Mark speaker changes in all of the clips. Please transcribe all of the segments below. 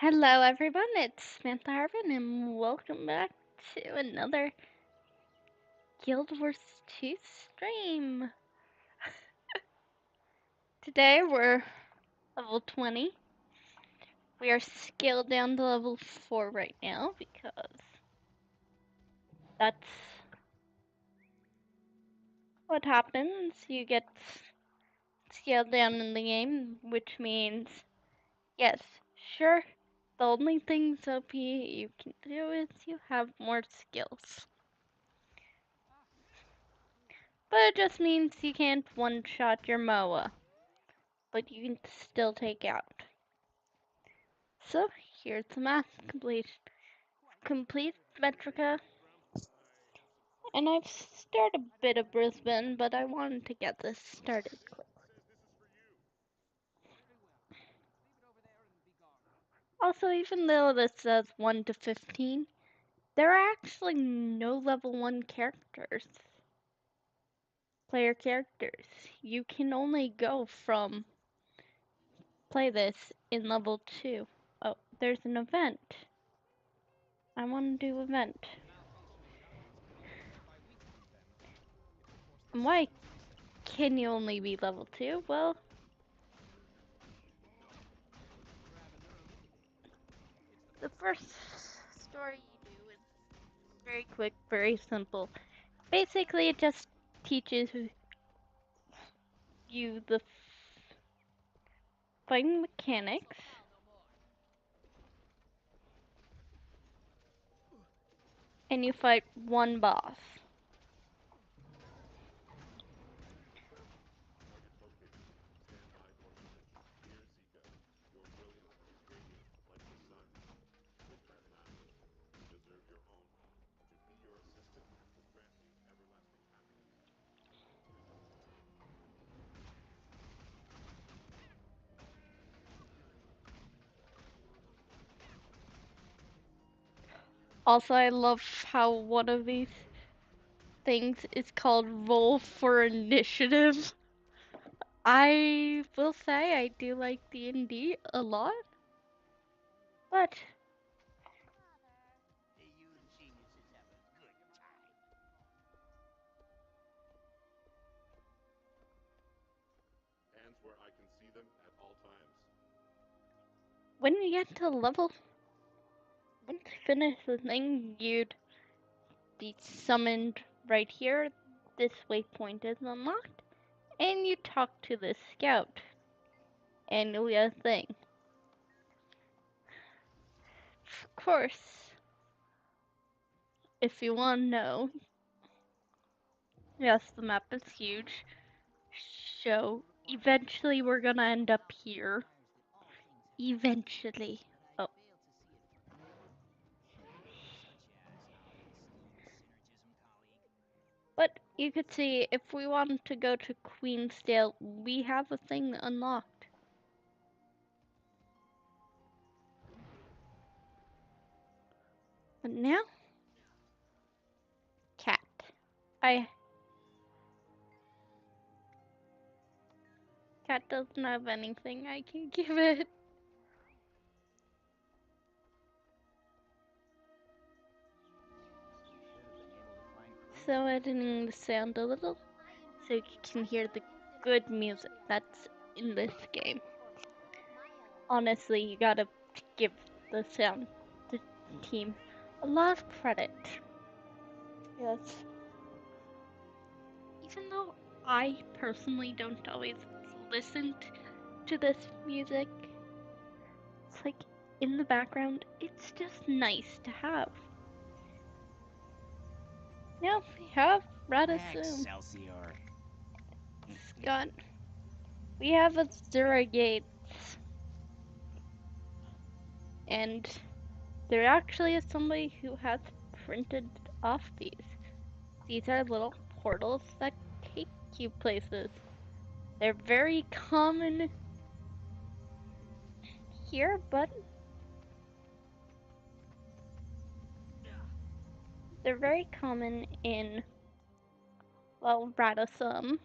Speaker 1: Hello everyone, it's Samantha Harvin and welcome back to another Guild Wars 2 stream. Today we're level 20. We are scaled down to level 4 right now because that's what happens. You get scaled down in the game, which means, yes, sure, the only thing OP you can do is you have more skills. But it just means you can't one-shot your Moa, but you can still take out. So here's the map complete Metrica, and I've started a bit of Brisbane, but I wanted to get this started quick. Also, even though this says 1 to 15, there are actually no level 1 player characters. You can only go from play this in level 2. Oh, there's an event. I want to do event. And why can you only be level 2? Well, the first story you do is very quick, very simple. Basically, it just teaches you the fighting mechanics. And you fight one boss. Also, I love how one of these things is called Roll for Initiative. I will say I do like D&D a lot, but when you get to level, once you finish the thing, you'd be summoned right here. This waypoint is unlocked, and you talk to the scout, and you'll get a thing. Of course, if you want to know, yes, the map is huge. So, eventually we're gonna end up here. Eventually. Oh. But you could see, if we wanted to go to Queensdale, we have a thing unlocked. But now, cat. Cat doesn't have anything I can give it. So editing the sound a little, so you can hear the good music that's in this game. Honestly, you gotta give the sound team a lot of credit. Yes. Even though I personally don't always listen to this music, it's like in the background, it's just nice to have. Now we have Radisson. Scott. We have Asura gates. And there actually is somebody who has printed off these. These are little portals that take you places. They're very common here, but they're very common in, well, Radisson,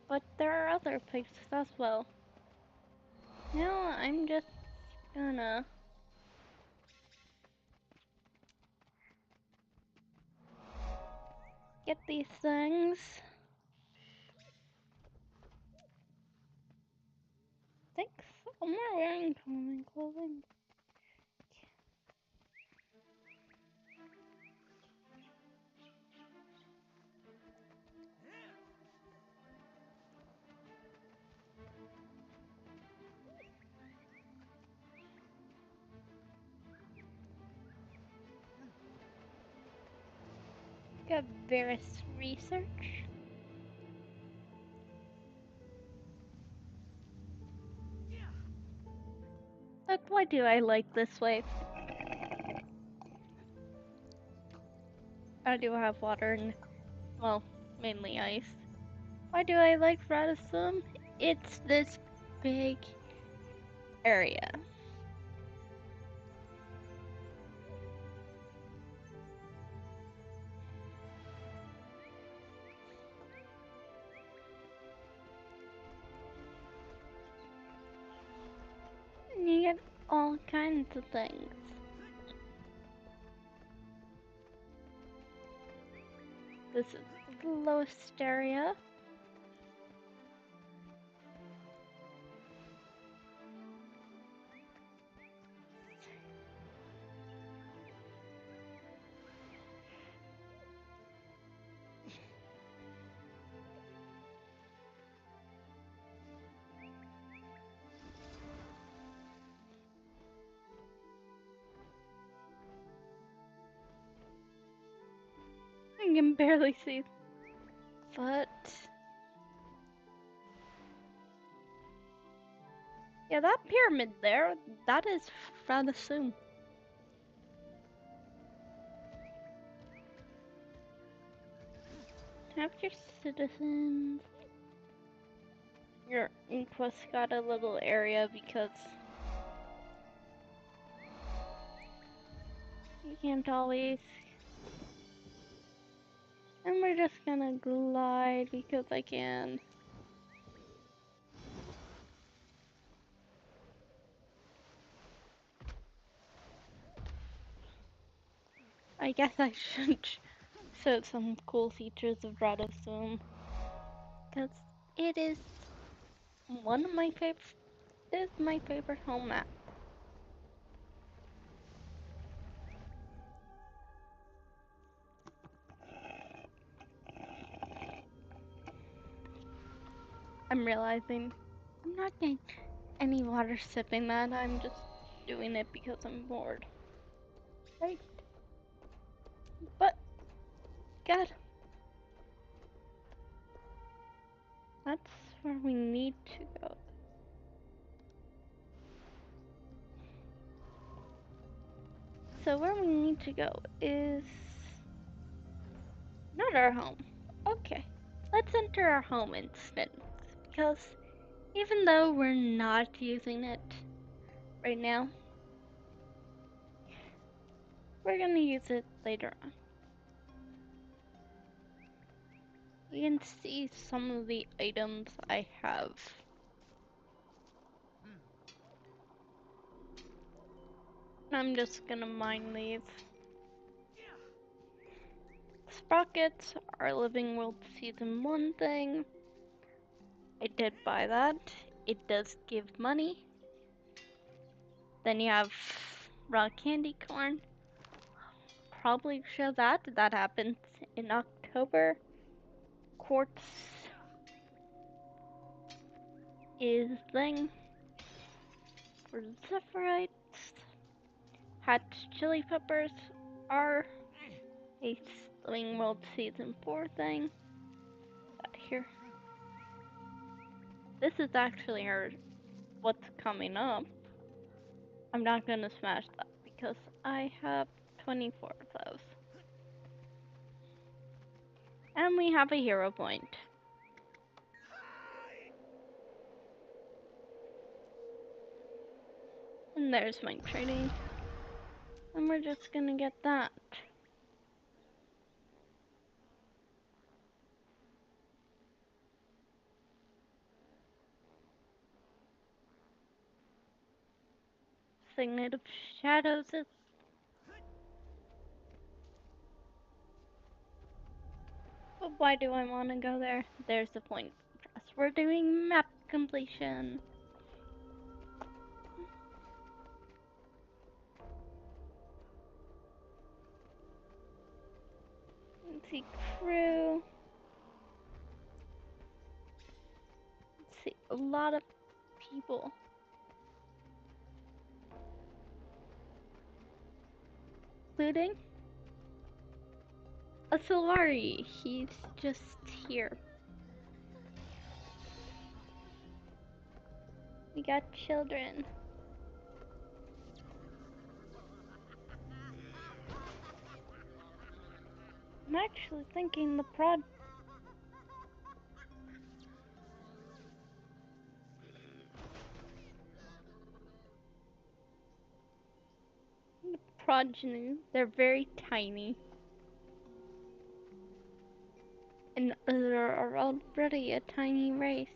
Speaker 1: but there are other places as well. Now I'm just gonna get these things. Thanks. I'm not wearing common clothing. Got various research. But why do I like this way? I do have water and, well, mainly ice. Why do I like Radisson? It's this big area. And you get all kinds of things. This is the lowest area. I can barely see. But yeah, that pyramid there, that is Radisson. Have your citizens. Your inquest got a little area because you can't always. And we're just gonna glide because I can. I guess I should show some cool features of Radisson because it is one of my favorite. Is my favorite home map. I'm realizing I'm not getting any water sipping that. I'm just doing it because I'm bored. Right? But God, that's where we need to go. So where we need to go is not our home. Okay, let's enter our home instead. Because even though we're not using it right now, we're gonna use it later on. You can see some of the items I have. I'm just gonna mine these. Sprockets are Living World Season 1 thing. I did buy that. It does give money. Then you have raw candy corn. Probably show that. That happens in October. Quartz is thing for Zephyrite. Hatch chili peppers are a Living World Season 4 thing. Here. This is actually what's coming up. I'm not gonna smash that because I have 24 of those. And we have a hero point. And there's my trading. And we're just gonna get that. Signet of Shadows is But why do I want to go there? There's the point for us. We're doing map completion. Let's see, crew. Let's see, a lot of people. Including a Solari. He's just here. We got children. I'm actually thinking the progeny, they're very tiny. And they're already a tiny race.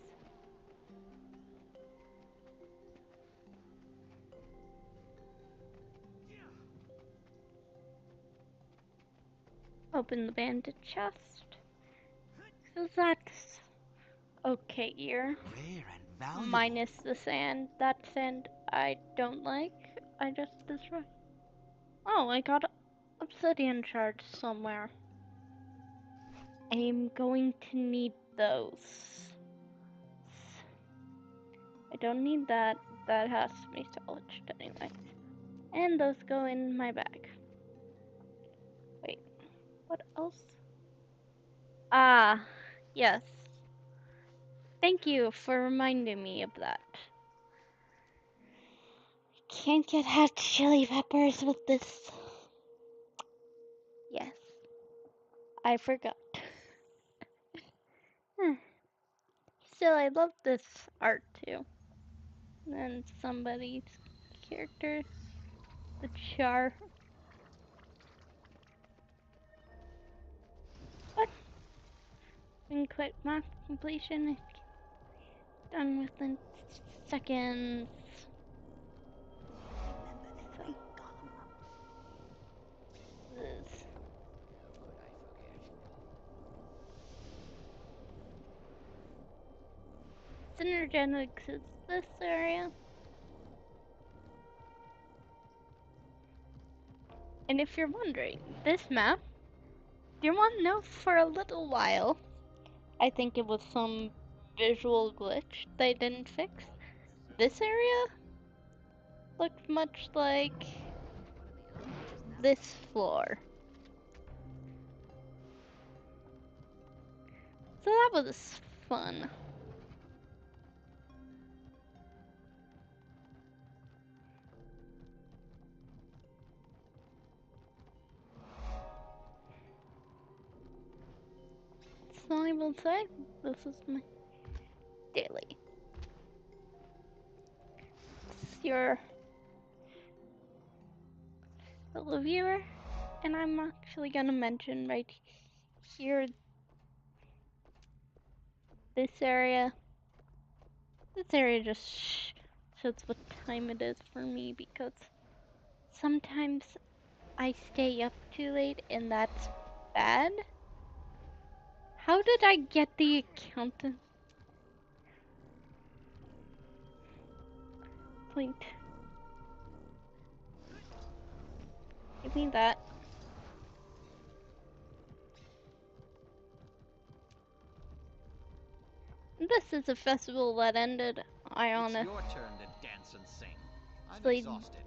Speaker 1: Open the bandit chest. So that's okay here. Minus the sand. That sand I don't like. I just destroyed. Oh, I got obsidian shards somewhere. I'm going to need those. I don't need that. That has to be salvaged anyway. And those go in my bag. Wait, what else? Ah, yes. Thank you for reminding me of that. Can't get hot chili peppers with this. Yes, I forgot. Still, I love this art too. And somebody's character, the char. What? Didn't quite map completion. Done within seconds. So, this. Synergenics is this area. And if you're wondering, this map, do you want to know, for a little while, I think it was some visual glitch they didn't fix. This area looked much like this floor. So that was fun. So I will say, this is my daily. It's your fellow viewer, and I'm actually gonna mention right here this area. This area just shows what time it is for me because sometimes I stay up too late and that's bad. How did I get the accountant? Point. Give me that. This is a festival that ended. I honestly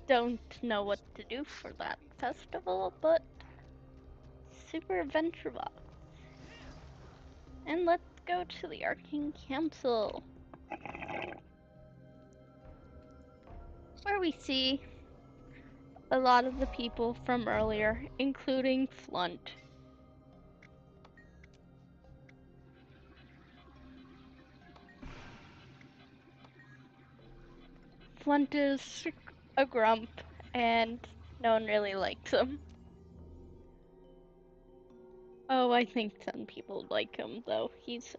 Speaker 1: don't know what to do for that festival, but super adventure box. And let's go to the Arcane Council, where we see a lot of the people from earlier, including Flunt. Flunt is a grump, and no one really likes him. Oh, I think some people like him, though. He's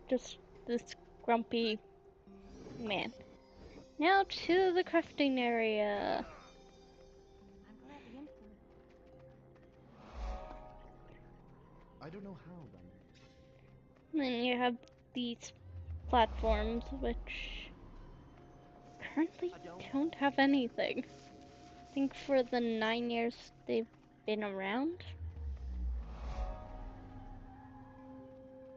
Speaker 1: just this grumpy man. Now to the crafting area.
Speaker 2: I don't know how, Bandit.
Speaker 1: Then you have these platforms which currently don't have anything. I think for the 9 years they've been around.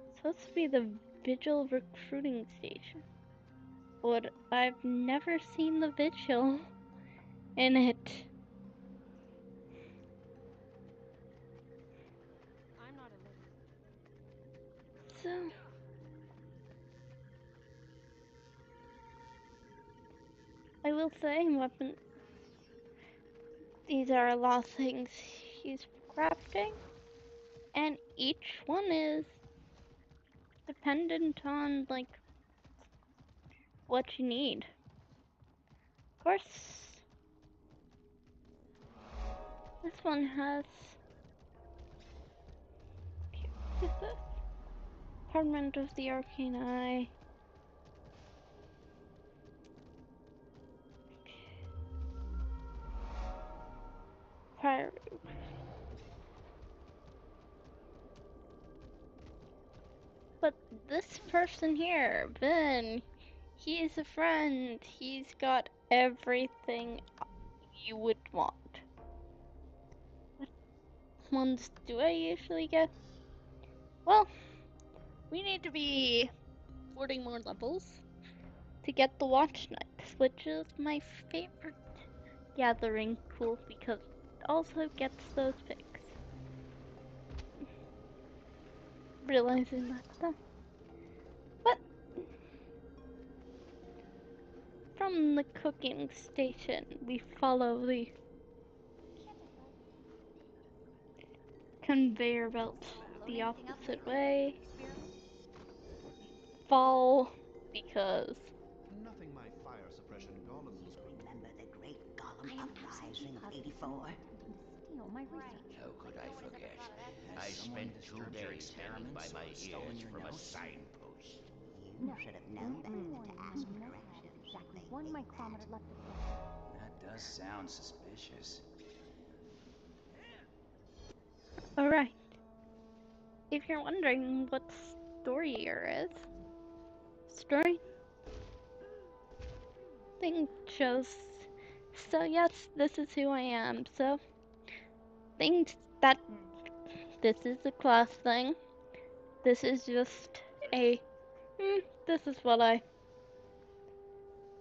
Speaker 1: It's supposed to be the Vigil recruiting station. But I've never seen the Vigil in it. So I will say these are a lot of things he's crafting, and each one is dependent on like what you need. Of course, this one has what is this? Department of the Arcane Eye. Fire. But this person here, Ben, he's a friend. He's got everything you would want. What ones do I usually get? Well, we need to be 40 more levels to get the Watch Knights, which is my favorite gathering tool because it also gets those picks. Realizing that though. But from the cooking station, we follow the conveyor belt the opposite way. Fall because
Speaker 2: Nothing my fire suppression golems could remember the great golem uprising of '84.
Speaker 3: How could I forget? I spent 2 days hanging by my ears from a signpost.
Speaker 2: You should have known better than to ask for directions.
Speaker 4: That does sound suspicious.
Speaker 1: alright. If you're wondering what story year is, story thing shows. So yes, this is who I am. So things that this is a class thing. This is just a this is what I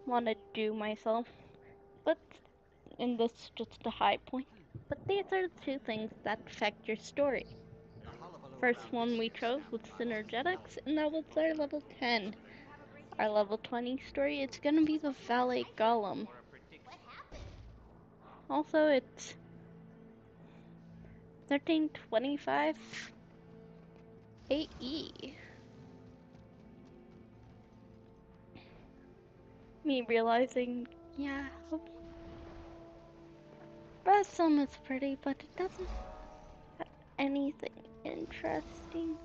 Speaker 1: want to do myself. But and this is just a high point. But these are the two things that affect your story. First one we chose was synergetics, and that was our level 10. Our level 20 story, it's gonna be the Valet Golem. Also, it's 1325 AE. Me realizing, yeah, Resume is pretty, but it doesn't have anything interesting.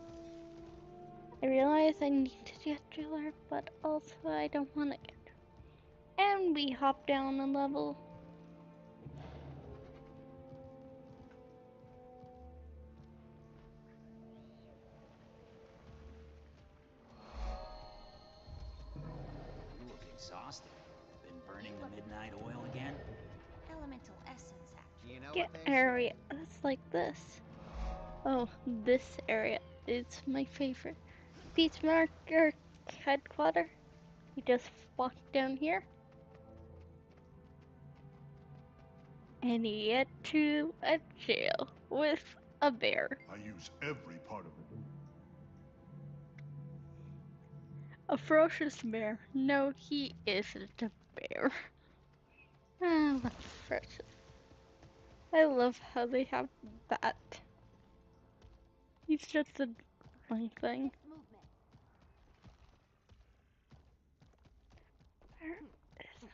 Speaker 1: I realize I need to get Driller, but also I don't want to get. And we hop down a level.
Speaker 4: You look exhausted. Been burning the midnight oil again?
Speaker 2: Elemental essence, actually.
Speaker 5: You know
Speaker 1: Get
Speaker 5: what they say?
Speaker 1: areas like this. Oh, this area is my favorite. Peacemarker headquarters. You just walk down here. And you get to a jail with a bear.
Speaker 6: I use every part of it.
Speaker 1: A ferocious bear. No, he isn't a bear. Ah, that's ferocious. I love how they have that. He's just a one thing. Where is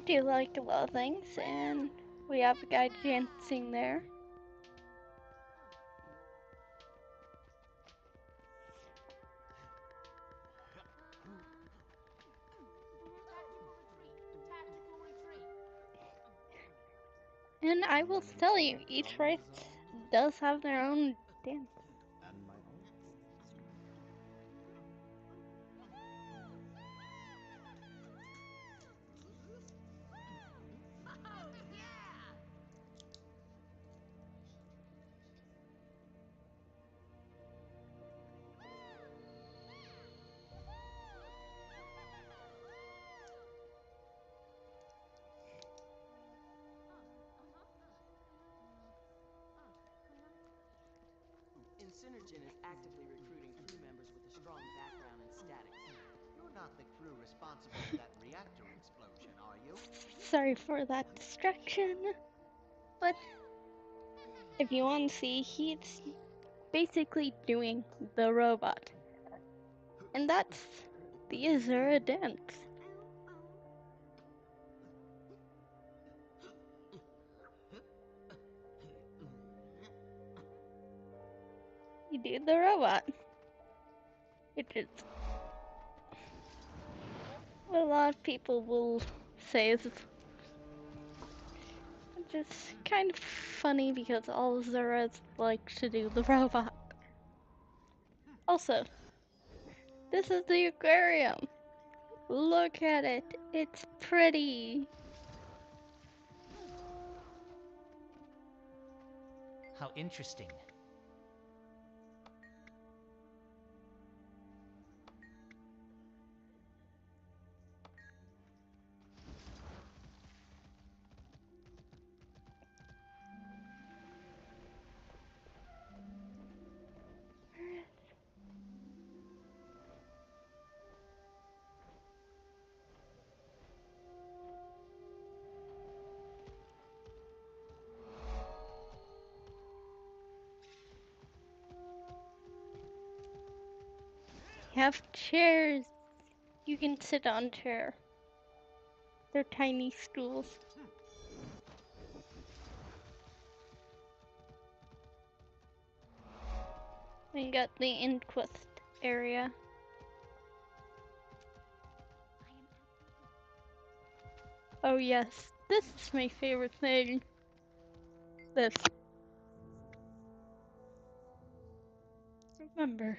Speaker 1: do like a lot of things, and we have a guy dancing there. And I will tell you, each race does have their own dance.
Speaker 2: And my own.
Speaker 5: Synergen is actively recruiting crew members with a strong background in statics.
Speaker 2: You're not the crew responsible for that reactor explosion, are you?
Speaker 1: Sorry for that distraction, but if you want to see, he's basically doing the robot. And that's the Asura dance. You do the robot. It is what a lot of people will say is just kind of funny because all Azuras like to do the robot. Also, this is the aquarium. Look at it. It's pretty.
Speaker 7: How interesting.
Speaker 1: You have chairs. You can sit on chair. They're tiny stools. We got the inquest area. Oh yes, this is my favorite thing. This. Remember.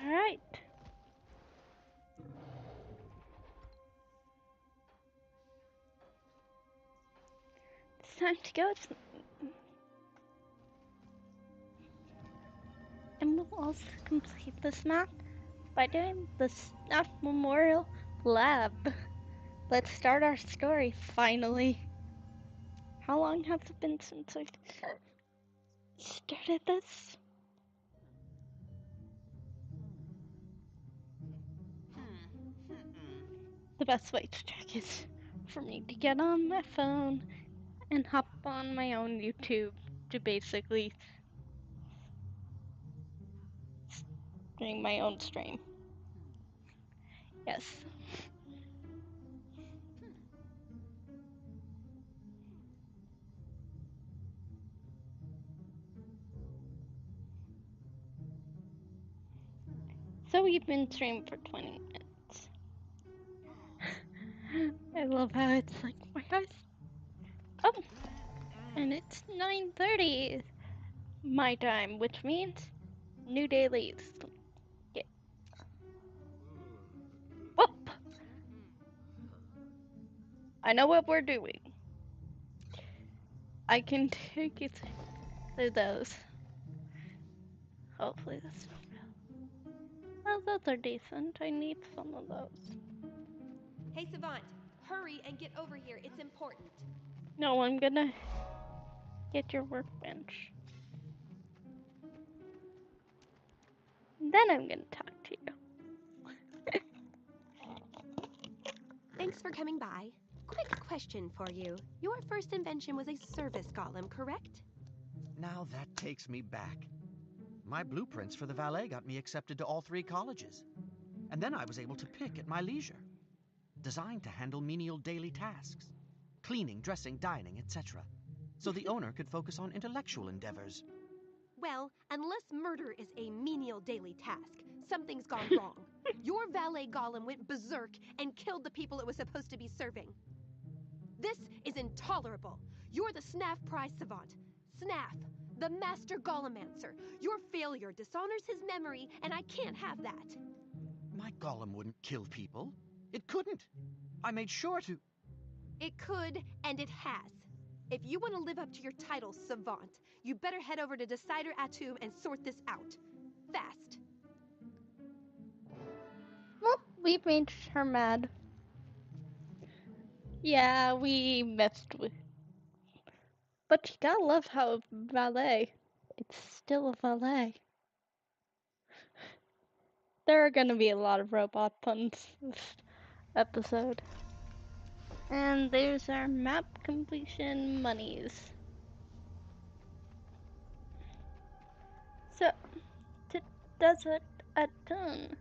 Speaker 1: Alright. It's time to go. And we'll also complete this map by doing the Snap Memorial Lab. Let's start our story, finally. How long has it been since I started this? The best way to check is for me to get on my phone and hop on my own YouTube to basically stream my own stream. Yes. So we've been streaming for 20 minutes. I love how it's like, my guys. Oh, and it's 9:30 my time, which means new day leaves. Yeah. Whoop! I know what we're doing. I can take you through those. Hopefully this. Well, those are decent. I need some of those.
Speaker 8: Hey, Savant, hurry and get over here. It's important.
Speaker 1: No, I'm gonna get your workbench. Then I'm gonna talk to you.
Speaker 8: Thanks for coming by. Quick question for you. Your first invention was a service golem, correct?
Speaker 2: Now that takes me back. My blueprints for the valet got me accepted to all 3 colleges. And then I was able to pick at my leisure. Designed to handle menial daily tasks. Cleaning, dressing, dining, etc. So the owner could focus on intellectual endeavors.
Speaker 8: Well, unless murder is a menial daily task, something's gone wrong. Your valet golem went berserk and killed the people it was supposed to be serving. This is intolerable. You're the Snaff Prize Savant. Snaff, the master golemancer. Your failure dishonors his memory, and I can't have that.
Speaker 2: My golem wouldn't kill people. It couldn't. I made sure to...
Speaker 8: It could, and it has. If you want to live up to your title, Savant, you better head over to Decider Atum and sort this out. Fast.
Speaker 1: Well, we made her mad. Yeah, we messed with. But you gotta love how valet. It's still a valet. There are gonna be a lot of robot puns this episode. And there's our map completion monies. So, to Desert Atun.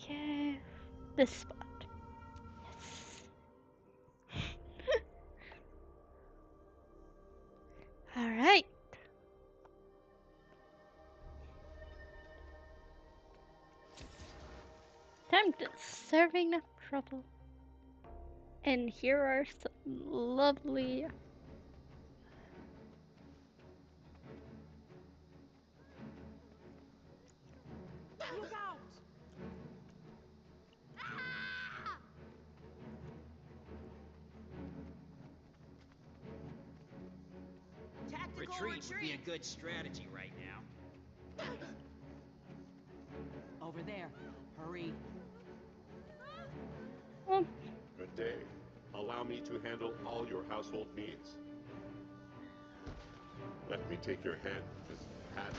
Speaker 1: Yeah, this spot. Yes. Alright. Time to serving up trouble. And here are some lovely.
Speaker 5: Look out!
Speaker 4: Tactical retreat would be a good strategy right now.
Speaker 5: Over there. Hurry.
Speaker 1: Oh,
Speaker 6: Good day. Allow me to handle all your household needs. Let me take your hand, Miss Pat.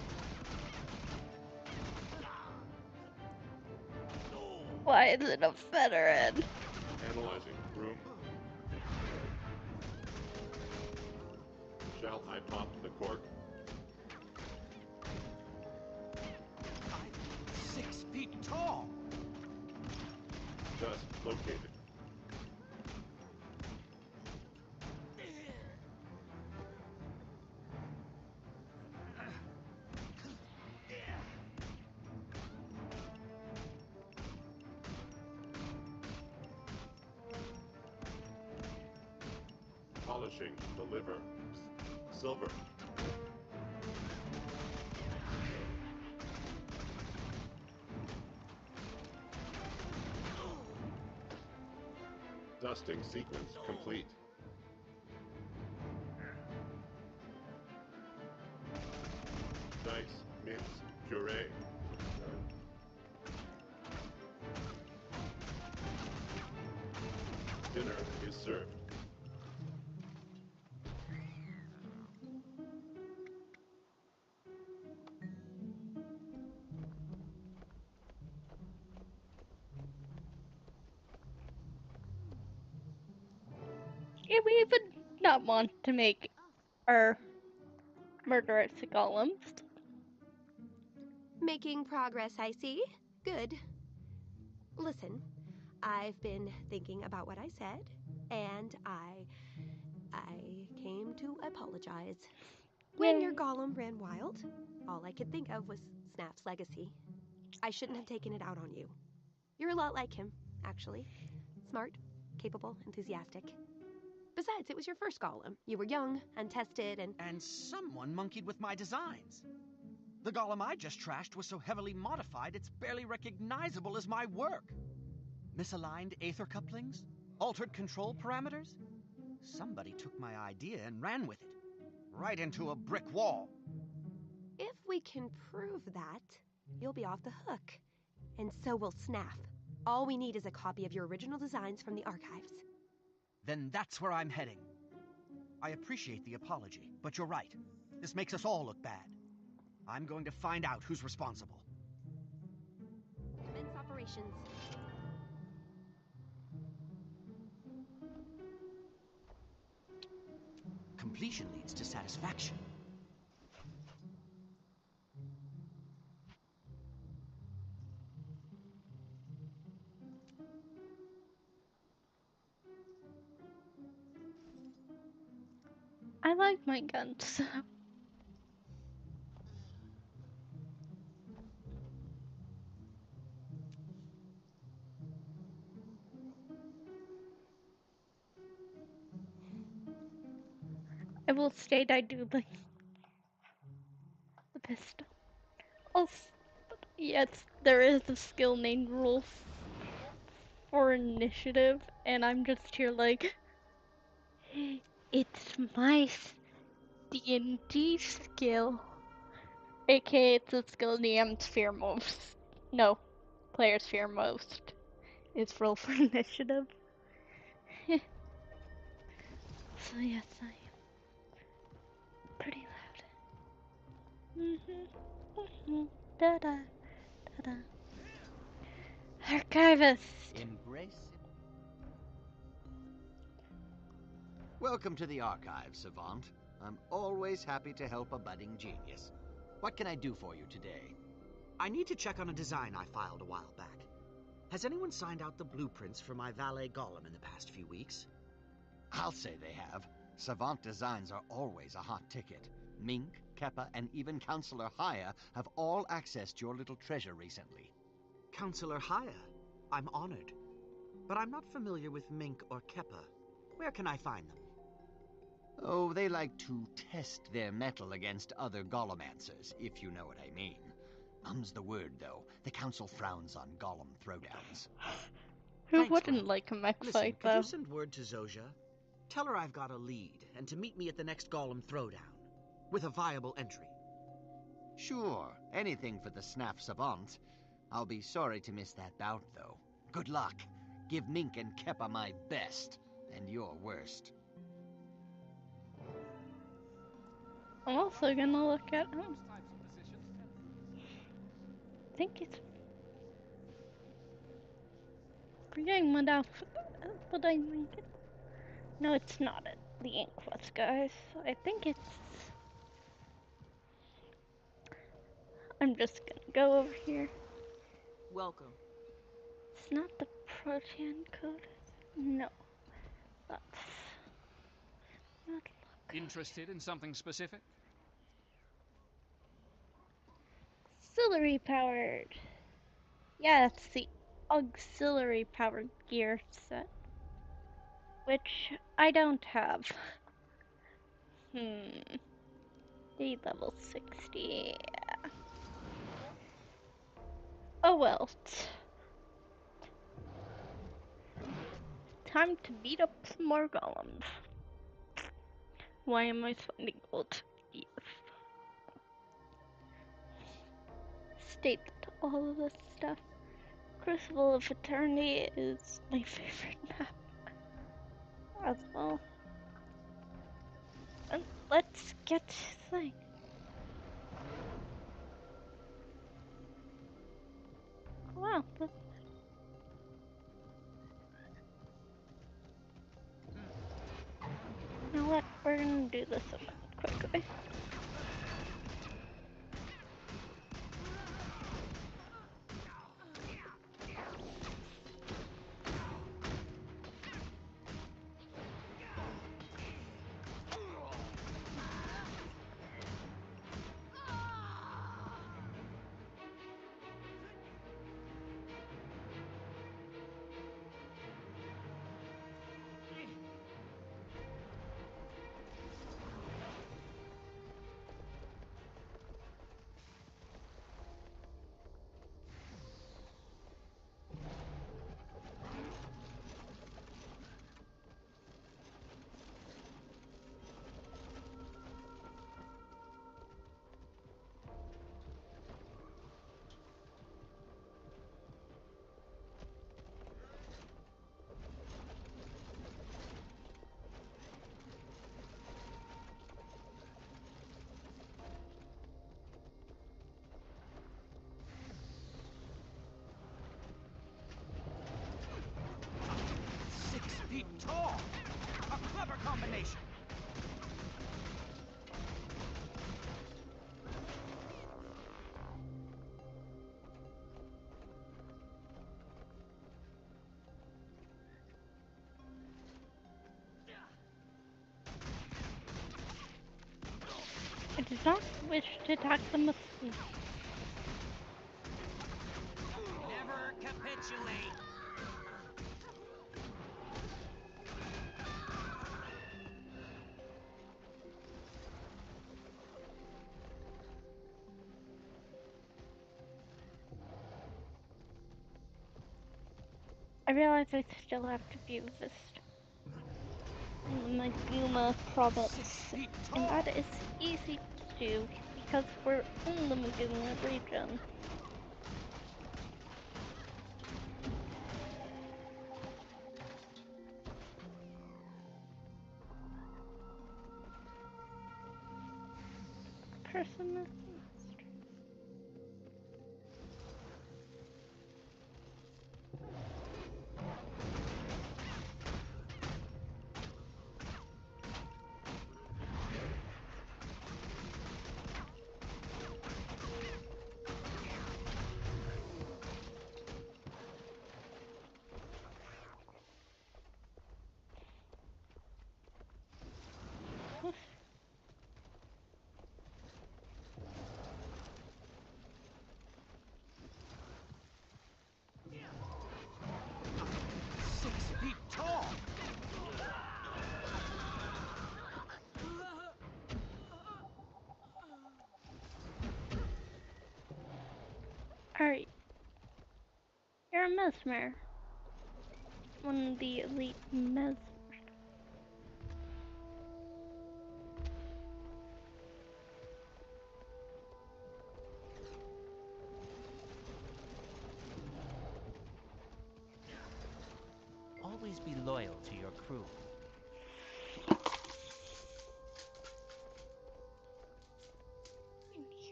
Speaker 1: why is it a veteran?
Speaker 6: Analyzing room. Shall I pop the cork?
Speaker 3: I'm 6 feet tall.
Speaker 6: Just located. Polishing the liver. Silver. Dusting sequence complete. Nice mince puree. Dinner is served.
Speaker 1: Yeah, we would not want to make our murderous golems.
Speaker 8: Making progress, I see. Good. Listen, I've been thinking about what I said, and I came to apologize. When your golem ran wild, all I could think of was Snap's legacy. I shouldn't have taken it out on you. You're a lot like him, actually. Smart, capable, enthusiastic. Besides, it was your first golem. You were young, untested, and...
Speaker 2: And someone monkeyed with my designs. The golem I just trashed was so heavily modified it's barely recognizable as my work. Misaligned aether couplings? Altered control parameters? Somebody took my idea and ran with it. Right into a brick wall.
Speaker 8: If we can prove that, you'll be off the hook. And so will Snap. All we need is a copy of your original designs from the archives.
Speaker 2: Then that's where I'm heading. I appreciate the apology, but you're right. This makes us all look bad. I'm going to find out who's responsible.
Speaker 8: Commence operations.
Speaker 2: Completion leads to satisfaction.
Speaker 1: I like my guns. I will state I do like the pistol. Also, yes, there is a skill named rule for initiative, and I'm just here like, it's my D&D skill. AKA it's a skill DMs fear most. No, players fear most. Is roll for initiative. So yes, I am pretty loud. Da da da da. Archivist.
Speaker 3: Embrace it. Welcome to the archives, Savant. I'm always happy to help a budding genius. What can I do for you today?
Speaker 2: I need to check on a design I filed a while back. Has anyone signed out the blueprints for my valet golem in the past few weeks?
Speaker 3: I'll say they have. Savant designs are always a hot ticket. Mink, Keppa, and even Counselor Haya have all accessed your little treasure recently.
Speaker 2: Counselor Haya? I'm honored. But I'm not familiar with Mink or Keppa. Where can I find them?
Speaker 3: Oh, they like to test their mettle against other Golemancers, if you know what I mean. Mum's the word, though. The Council frowns on Golem throwdowns.
Speaker 1: Who
Speaker 2: Thanks,
Speaker 1: wouldn't
Speaker 2: Lad.
Speaker 1: like a mech
Speaker 2: Listen,
Speaker 1: fight,
Speaker 2: could
Speaker 1: though?
Speaker 2: you send word to Zojia? Tell her I've got a lead, and to meet me at the next Golem throwdown. With a viable entry.
Speaker 3: Sure, anything for the Snap Savant. I'll be sorry to miss that bout, though. Good luck. Give Mink and Keppa my best, and your worst.
Speaker 1: I'm also gonna look at him. I think it's forgetting what outfit, but I think it. No, it's not it. The Inquest, guys. I think it's. I'm just gonna go over here.
Speaker 5: Welcome.
Speaker 1: It's not the protein code. No, that's not.
Speaker 9: Interested in something specific?
Speaker 1: Auxiliary powered. Yeah, it's the auxiliary powered gear set, which I don't have. D level 60. Yeah. Oh well. Time to beat up some more golems. Why am I finding gold? Yes. State that all of this stuff. Crucible of Eternity is my favorite map as well. And let's get to the thing. Wow. You know what? We're gonna do this quickly. do not wish to attack the Muslim.
Speaker 4: Never capitulate.
Speaker 1: I realize I still have to view this in the Maguma province, and that is easy to do because we're in the Maguma region. Personal Story. Alright. You're a mesmer. One of the elite mesmers.
Speaker 7: Always be loyal to your crew.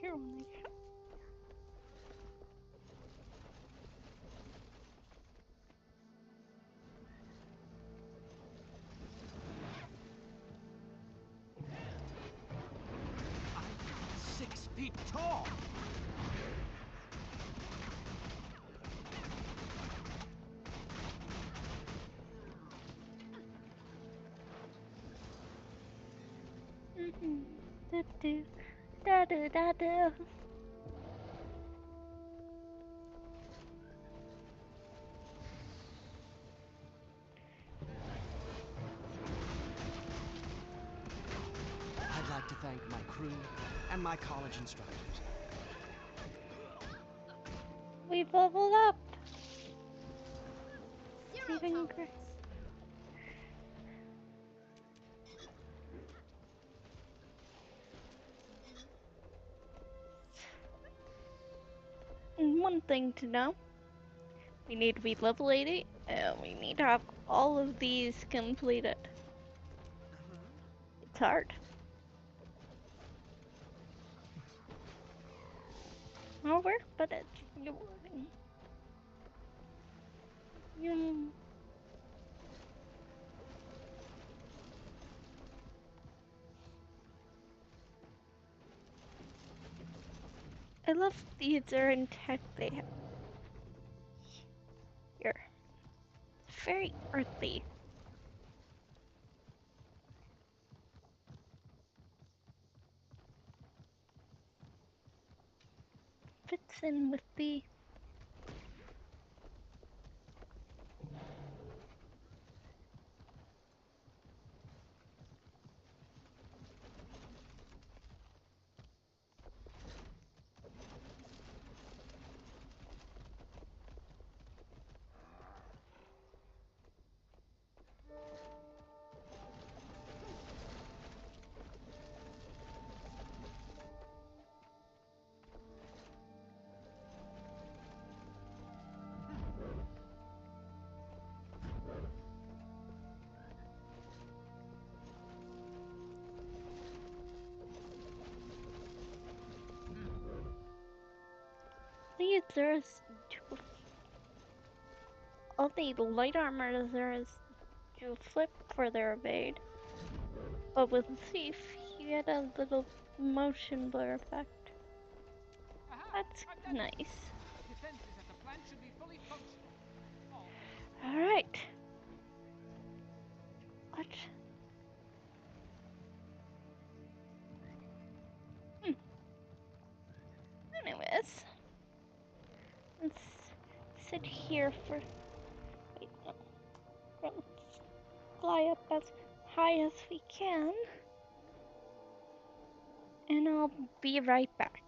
Speaker 1: Here when I come.
Speaker 2: I'm 6 feet tall!
Speaker 1: Do-do, da-do, da-do.
Speaker 2: I'd like to thank my crew and my college instructors.
Speaker 1: We've leveled up.
Speaker 8: Zero
Speaker 1: Even
Speaker 8: tolerance.
Speaker 1: great. And one thing to know, we need to be level 80 and we need to have all of these completed. It's hard. Hard work, but it's rewarding. I love these are intact. They have here. It's very earthy. Fits in with the lasers. All the light armor lasers do flip for their evade. But with Thief, you get a little motion blur effect. That's nice.
Speaker 9: Defense is that the plant should be fully functional.
Speaker 1: Alright. What? sit here for. Wait, no. Let's fly up as high as we can. And I'll be right back.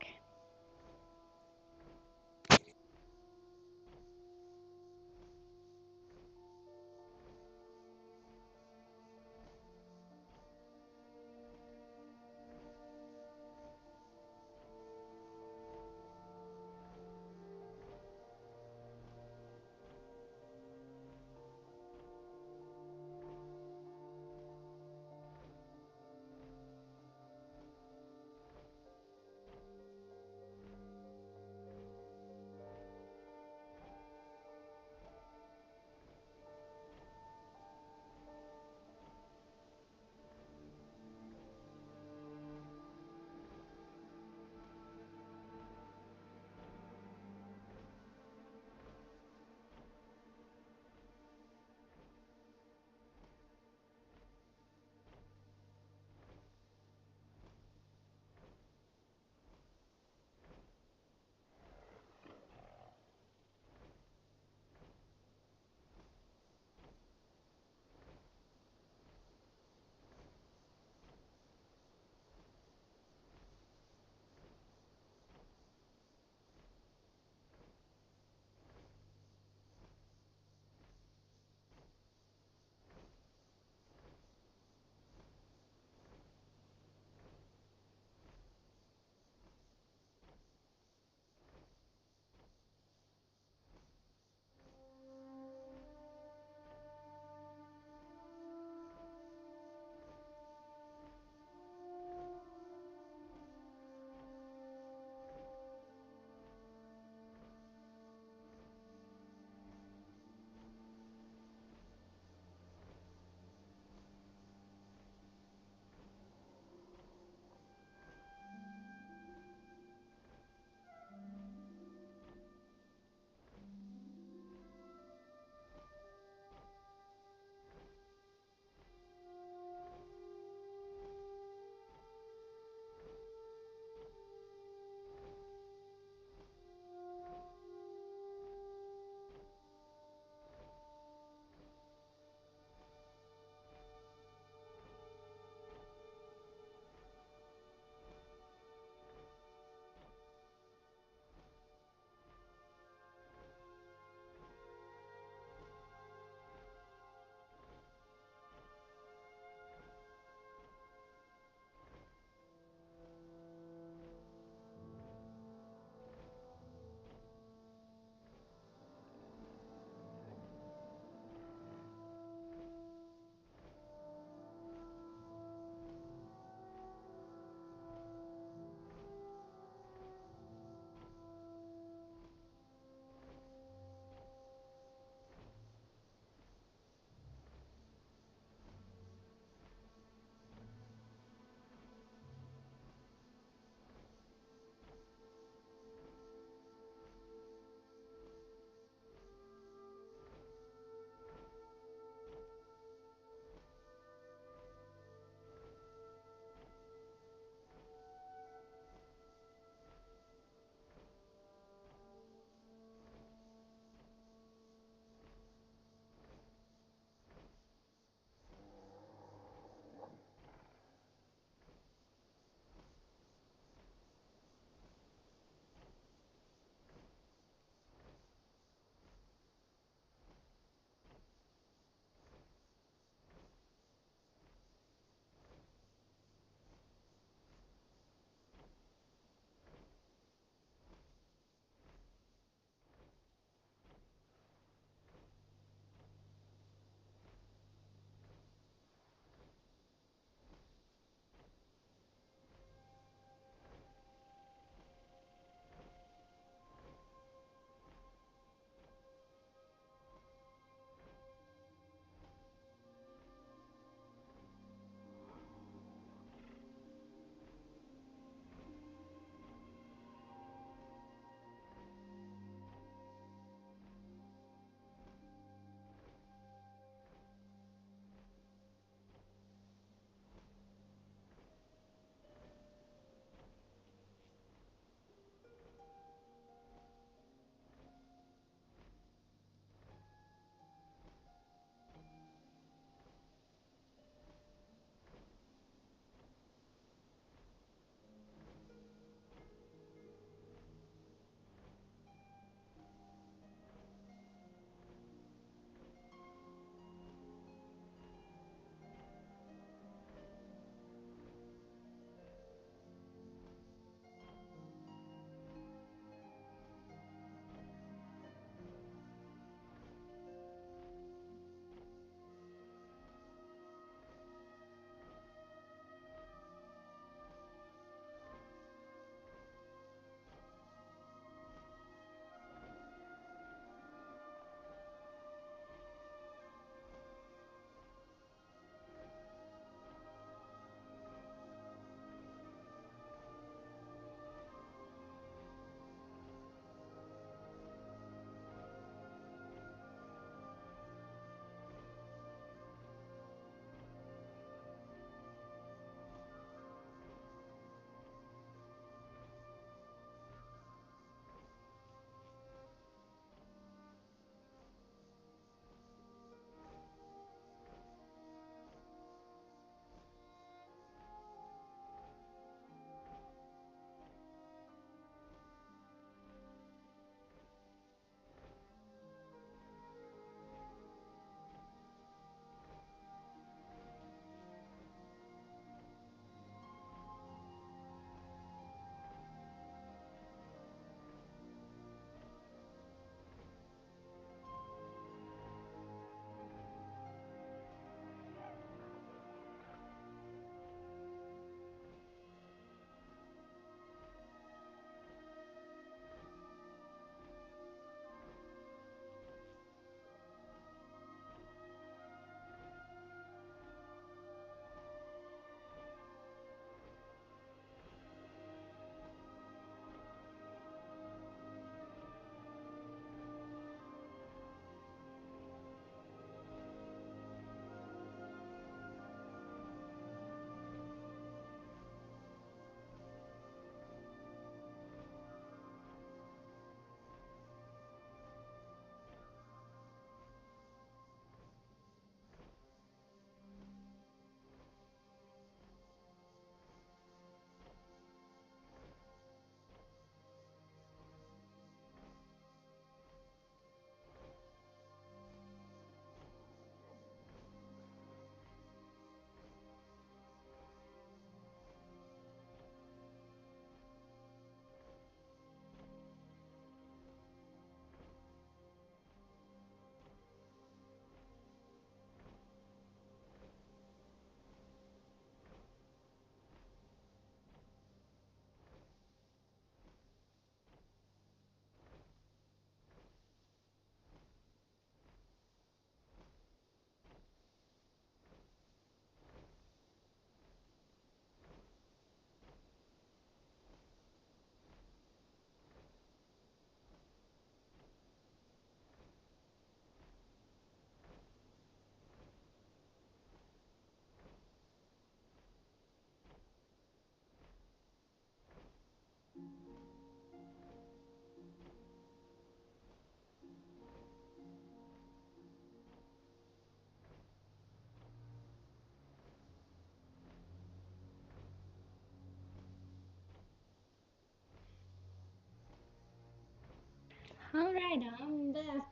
Speaker 1: Alright, I'm back.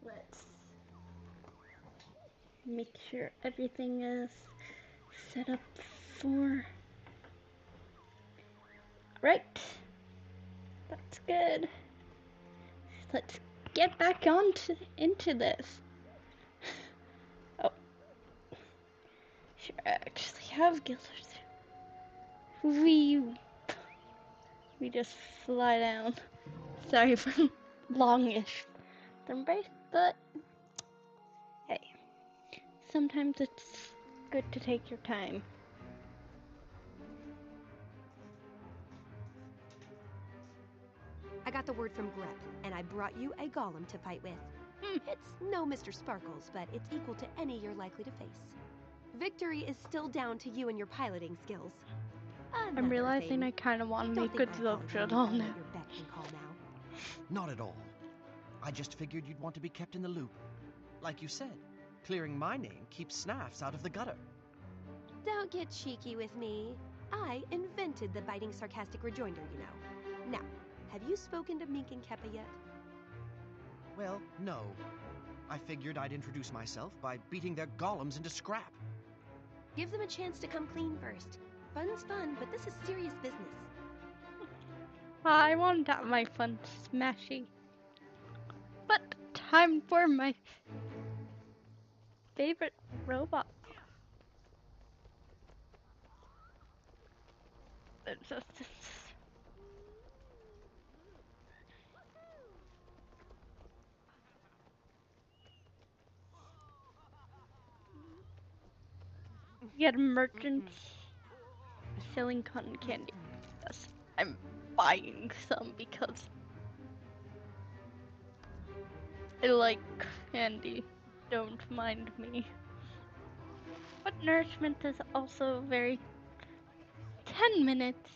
Speaker 1: Let's make sure everything is set up for. Right. That's good. Let's get back on into this. Oh, sure, I actually have gizzards. We just fly down. Sorry for longish embrace, but hey, sometimes it's good to take your time.
Speaker 8: I got the word from Grep, and I brought you a golem to fight with. It's no Mr. Sparkles, but it's equal to any you're likely to face. Victory is still down to you and your piloting skills.
Speaker 1: I'm realizing I kind of want to make good jokes at all now.
Speaker 8: Your beck and call now.
Speaker 2: Not at all. I just figured you'd want to be kept in the loop. Like you said, clearing my name keeps snaffs out of the gutter.
Speaker 8: Don't get cheeky with me. I invented the biting sarcastic rejoinder, you know. Now, have you spoken to Mink and Keppa yet?
Speaker 2: Well, no. I figured I'd introduce myself by beating their golems into scrap.
Speaker 8: Give them a chance to come clean first. Fun's fun, but this is serious business.
Speaker 1: I want to have my fun smashy. But time for my favorite robot. Get merchants selling cotton candy. Yes, I'm buying some because I like candy. Don't mind me. But nourishment is also very 10 minutes.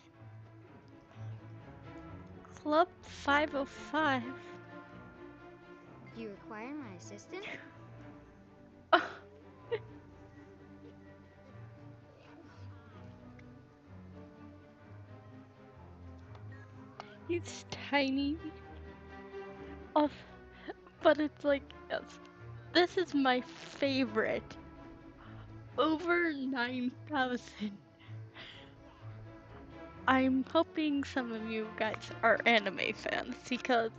Speaker 1: Club 505.
Speaker 10: Do you require my assistance?
Speaker 1: He's tiny. Oh, but it's like, yes, this is my favorite. Over 9,000. I'm hoping some of you guys are anime fans because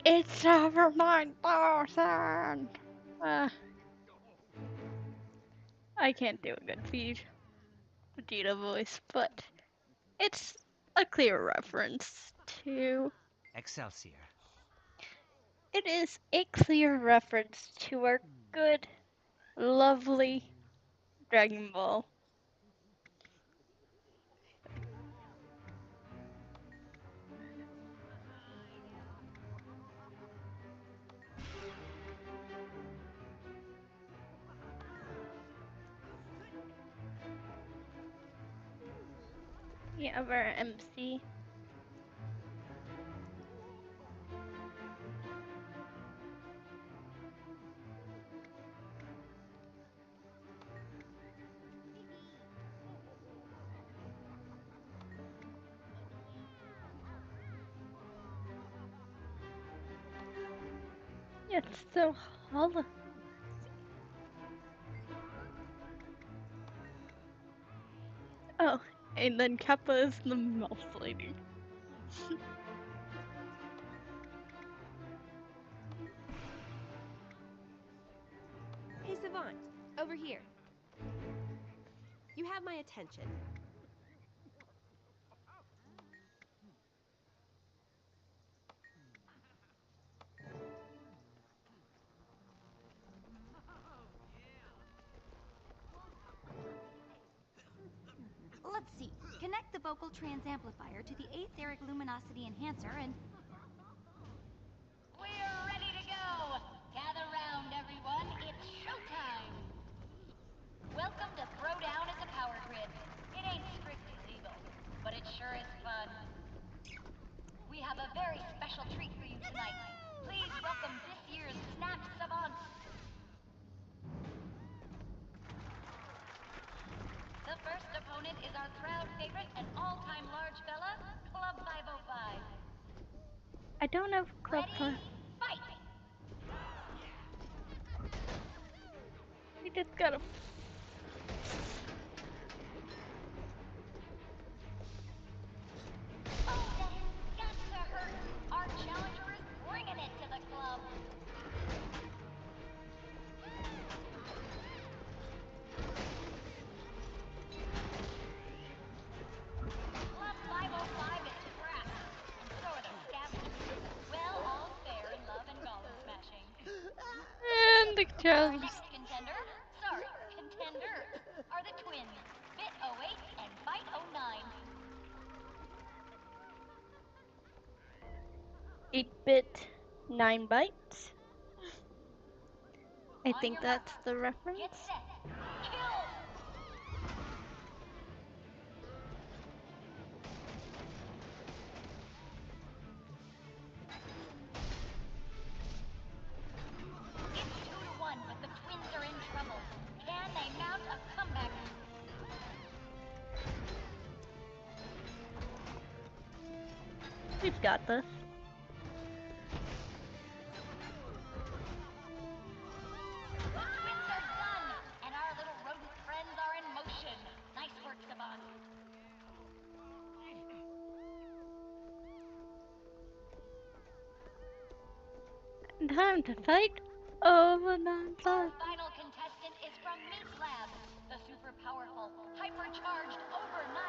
Speaker 1: it's over 9,000. I can't do a good Vegeta voice, but it's a clear reference to.
Speaker 7: Excelsior.
Speaker 1: It is a clear reference to our good, lovely Dragon Ball. Yeah, our MC. It's so hollow. Oh, and then Kappa is the mouse lady.
Speaker 8: Hey, Savant, over here. You have my attention.
Speaker 10: Let's see. Connect the vocal transamplifier to the etheric luminosity enhancer and...
Speaker 11: We're ready to go! Gather round, everyone. It's showtime! Welcome to Throwdown at the Power Grid. It ain't strictly legal, but it sure is fun. We have a very special treat for you tonight. Please welcome this year's Snap Savants. The first opponent is our crowd favorite and all-time large fella, Club 505.
Speaker 1: I don't have club
Speaker 11: Ready?
Speaker 1: time.
Speaker 11: Fight!
Speaker 1: We just gotta.
Speaker 11: Oh, that got to hurt. Our challenger is bringing it to the club. Plus 505 is scrapped, and so are the scavengers. Well, all fair in love and golem smashing.
Speaker 1: And the
Speaker 11: Our
Speaker 1: challenge.
Speaker 11: next contender, sorry, contenders, are the twins, Bit 08 and Bite 09.
Speaker 1: 8-bit, 9 bytes. I
Speaker 11: On
Speaker 1: think
Speaker 11: your
Speaker 1: that's
Speaker 11: mark.
Speaker 1: the
Speaker 11: Get
Speaker 1: reference.
Speaker 11: set. Kill! It's 2-1, but the twins are in trouble. Can they mount a comeback?
Speaker 1: We've got this.
Speaker 11: The twins are done, and our little rodent friends are in motion. Nice work, Savant.
Speaker 1: Time to fight over 9
Speaker 11: Our
Speaker 1: bytes.
Speaker 11: final contestant is from Meat Lab, the super powerful, hypercharged over 9,000.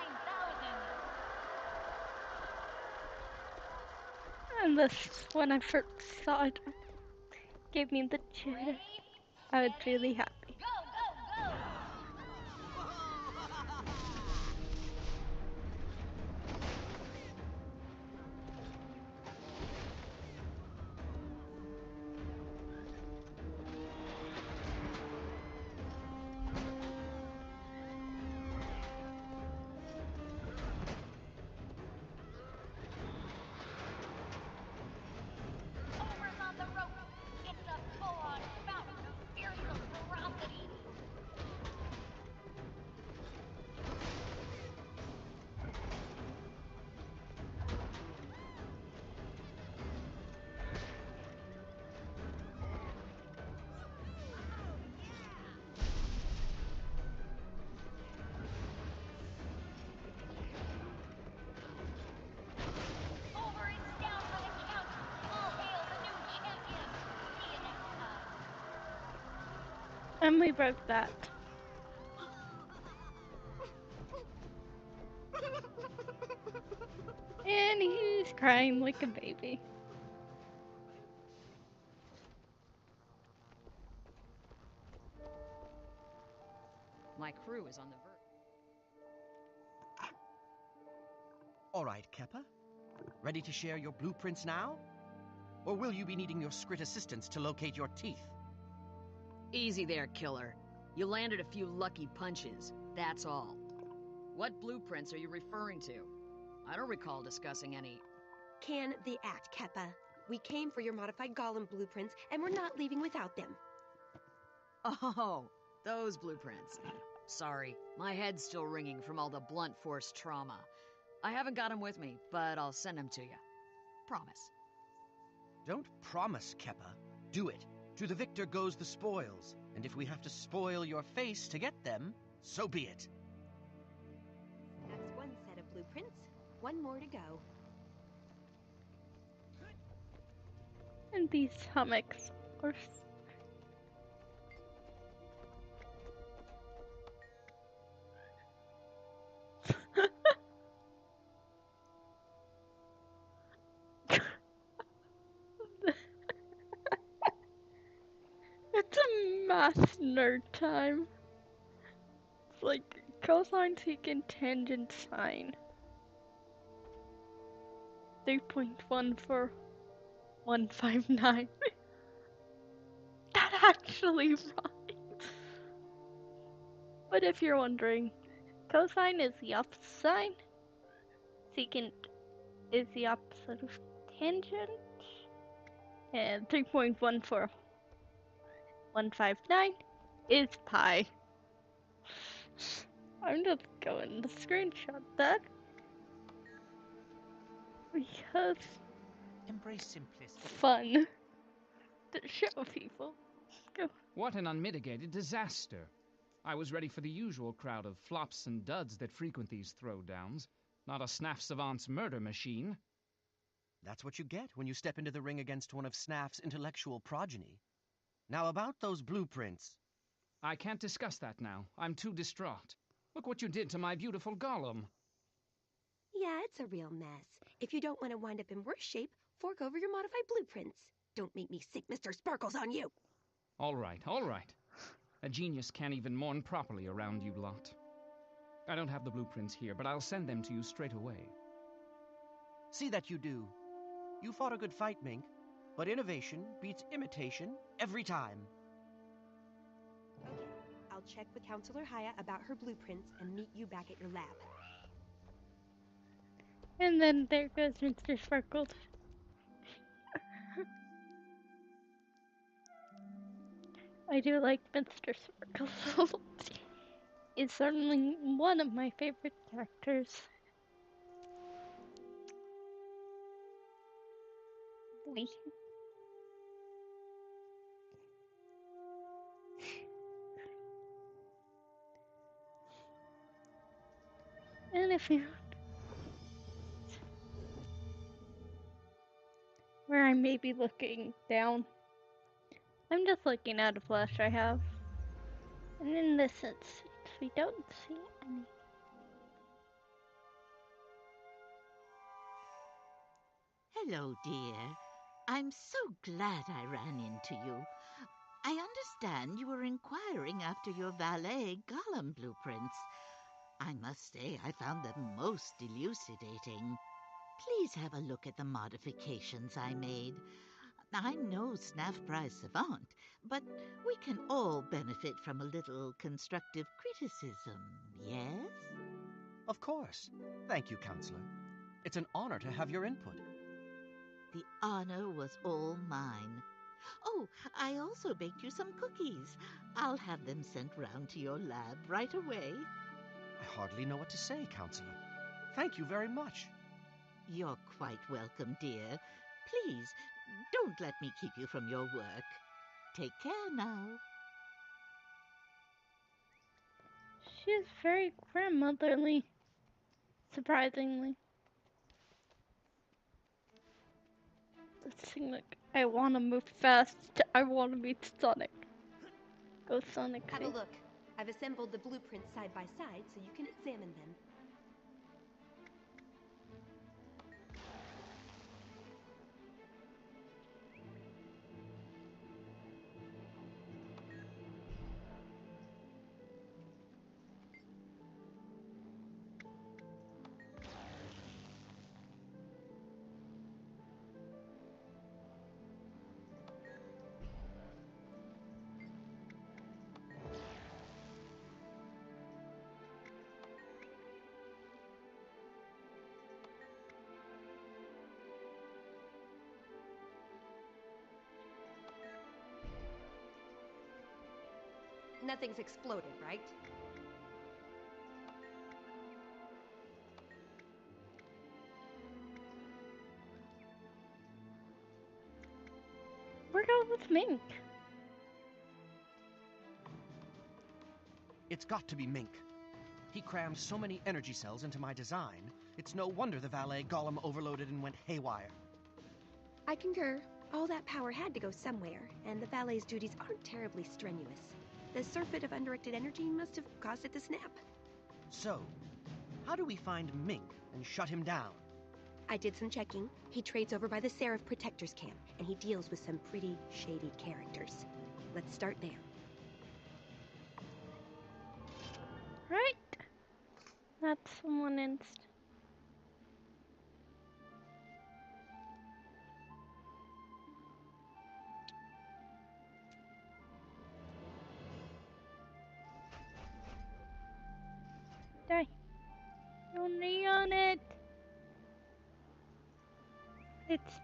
Speaker 1: And this, when I first saw it, gave me the jitters.
Speaker 11: Ready?
Speaker 1: I was
Speaker 11: Steady,
Speaker 1: really happy.
Speaker 11: Go, go, go! Over's on the rope. It's a full-on fountain of fearsome ferocity. Over is down for the count. All hail the new champion. See you next time.
Speaker 1: And we broke that. And he's crying like a baby.
Speaker 5: My crew is on the verge.
Speaker 2: All right, Keppa. Ready to share your blueprints now? Or will you be needing your Skrit assistance to locate your teeth?
Speaker 5: Easy there, killer. You landed a few lucky punches, that's all. What blueprints are you referring to? I don't recall discussing any.
Speaker 8: Can the act, Keppa. We came for your modified golem blueprints, and we're not leaving without them.
Speaker 5: Oh, those blueprints. Sorry, my head's still ringing from all the blunt force trauma. I haven't got them with me, but I'll send them to you. Promise.
Speaker 2: Don't promise, Keppa. Do it. To the victor goes the spoils. And if we have to spoil your face to get them, so be it.
Speaker 8: That's one set of blueprints. One more to go.
Speaker 1: And these hummocks are it's a math nerd time. It's like cosine, secant, tangent, sine. 3.1 for 159. That actually rhymes. But if you're wondering, cosine is the opposite sine. Secant is the opposite of tangent. And 3.1 for 159 is pi. I'm just going to screenshot that because
Speaker 7: Embrace simplicity.
Speaker 1: Fun to show people. Go.
Speaker 9: What an unmitigated disaster. I was ready for the usual crowd of flops and duds that frequent these throwdowns, not a Snaff Savant's murder machine.
Speaker 2: That's what you get when you step into the ring against one of Snaff's intellectual progeny. Now about those blueprints.
Speaker 9: I can't discuss that now. I'm too distraught. Look what you did to my beautiful golem.
Speaker 8: Yeah, it's a real mess. If you don't want to wind up in worse shape, fork over your modified blueprints. Don't make me sick Mr. Sparkles on you.
Speaker 9: All right, all right. A genius can't even mourn properly around you lot. I don't have the blueprints here, but I'll send them to you straight away.
Speaker 2: See that you do. You fought a good fight, Mink, but innovation beats imitation every time.
Speaker 8: Okay, I'll check with Counselor Haya about her blueprints and meet you back at your lab.
Speaker 1: And then there goes Mr. Sparkles. I do like Mr. Sparkles. He's certainly one of my favorite characters. Boy. And if you where I may be looking down, I'm just looking at a flash I have. And in this instance, we don't see any.
Speaker 12: Hello, dear. I'm so glad I ran into you. I understand you were inquiring after your valet golem blueprints. I must say I found them most elucidating. Please have a look at the modifications I made. I'm no Snaff Prize savant, but we can all benefit from a little constructive criticism, yes?
Speaker 2: Of course. Thank you, Counselor. It's an honor to have your input.
Speaker 12: The honor was all mine. Oh, I also baked you some cookies. I'll have them sent round to your lab right away.
Speaker 2: I hardly know what to say, Counselor. Thank you very much.
Speaker 12: You're quite welcome, dear. Please, don't let me keep you from your work. Take care now.
Speaker 1: She's very grandmotherly, surprisingly. Let's sing like, I wanna move fast, I wanna meet Sonic. Go Sonic.
Speaker 8: Have a look. I've assembled the blueprints side by side so you can examine them. Nothing's exploded, right?
Speaker 1: Where goes Mink?
Speaker 2: It's got to be Mink. He crammed so many energy cells into my design, it's no wonder the valet golem overloaded and went haywire.
Speaker 8: I concur. All that power had to go somewhere, and the valet's duties aren't terribly strenuous. The surfeit of undirected energy must have caused it to snap.
Speaker 2: So, how do we find Mink and shut him down?
Speaker 8: I did some checking. He trades over by the Seraph Protectors camp, and he deals with some pretty shady characters. Let's start there.
Speaker 1: Right. That's one inst. Die. Only on it. It's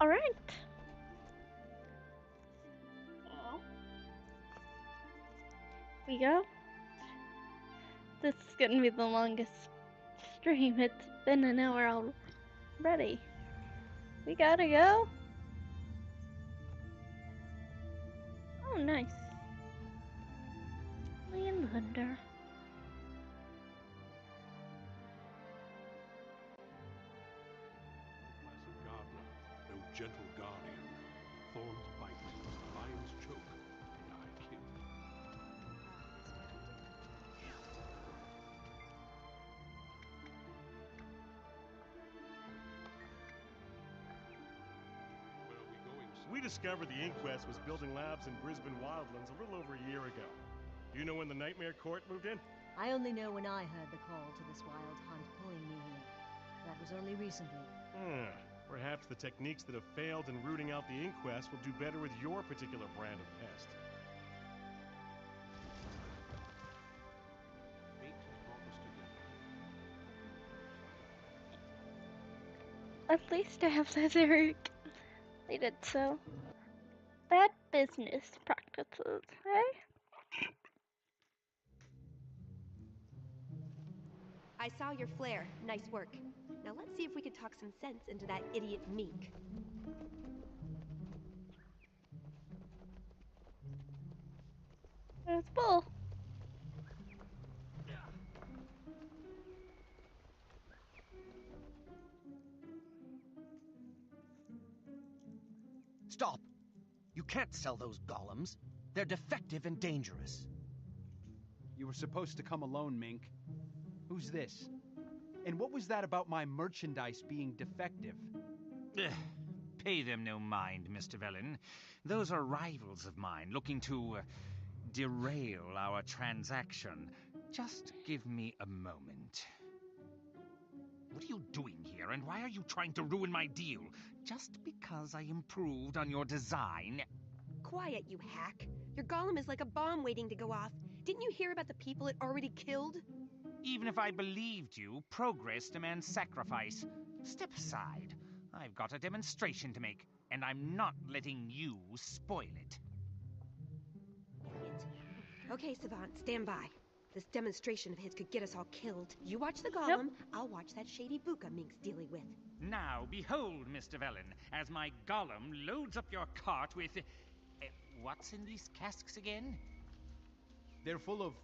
Speaker 1: Alright. Oh. We go. This is gonna be the longest stream. It's been an hour already. We gotta go. Oh, nice. Land Thunder.
Speaker 6: Placid gardener, no gentle guardian. Thorns bite, lions choke, and I kill. Where are we going, sir?
Speaker 13: We discovered the Inquest was building labs in Brisbane wildlands a little over a year ago. Do you know when the Nightmare Court moved in?
Speaker 14: I only know when I heard the call to this wild hunt pulling me here. That was only recently.
Speaker 13: Perhaps the techniques that have failed in rooting out the Inquest will do better with your particular brand of pest.
Speaker 6: Fate has brought us together.
Speaker 1: At least I have that Eric. They did so. Bad business practices, eh?
Speaker 8: I saw your flare. Nice work. Now let's see if we can talk some sense into that idiot Mink.
Speaker 1: There's Bull.
Speaker 2: Stop! You can't sell those golems. They're defective and dangerous.
Speaker 15: You were supposed to come alone, Mink. Who's this? And what was that about my merchandise being defective?
Speaker 4: Pay them no mind, Mr. Velen. Those are rivals of mine looking to derail our transaction. Just give me a moment. What are you doing here, and why are you trying to ruin my deal? Just because I improved on your design?
Speaker 8: Quiet, you hack. Your golem is like a bomb waiting to go off. Didn't you hear about the people it already killed?
Speaker 4: Even if I believed you, progress demands sacrifice. Step aside. I've got a demonstration to make, and I'm not letting you spoil it.
Speaker 8: Idiot. Okay, Savant, stand by. This demonstration of his could get us all killed. You watch the golem,
Speaker 1: Yep.
Speaker 8: I'll watch that shady Buka Mink's dealing with.
Speaker 4: Now, behold, Mr. Velen, as my golem loads up your cart with... what's in these casks again?
Speaker 15: They're full of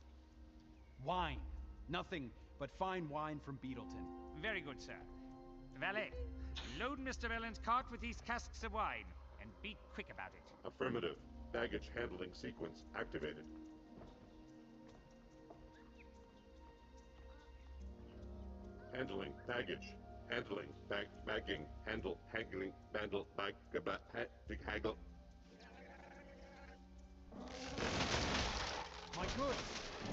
Speaker 15: wine. Nothing but fine wine from Beetleton.
Speaker 4: Very good, sir. Valet, load Mr. Velen's cart with these casks of wine, and be quick about it.
Speaker 6: Affirmative. Baggage handling sequence activated. Handling baggage. Handling bagging. Handle handling bandle bag haggle.
Speaker 15: My goods!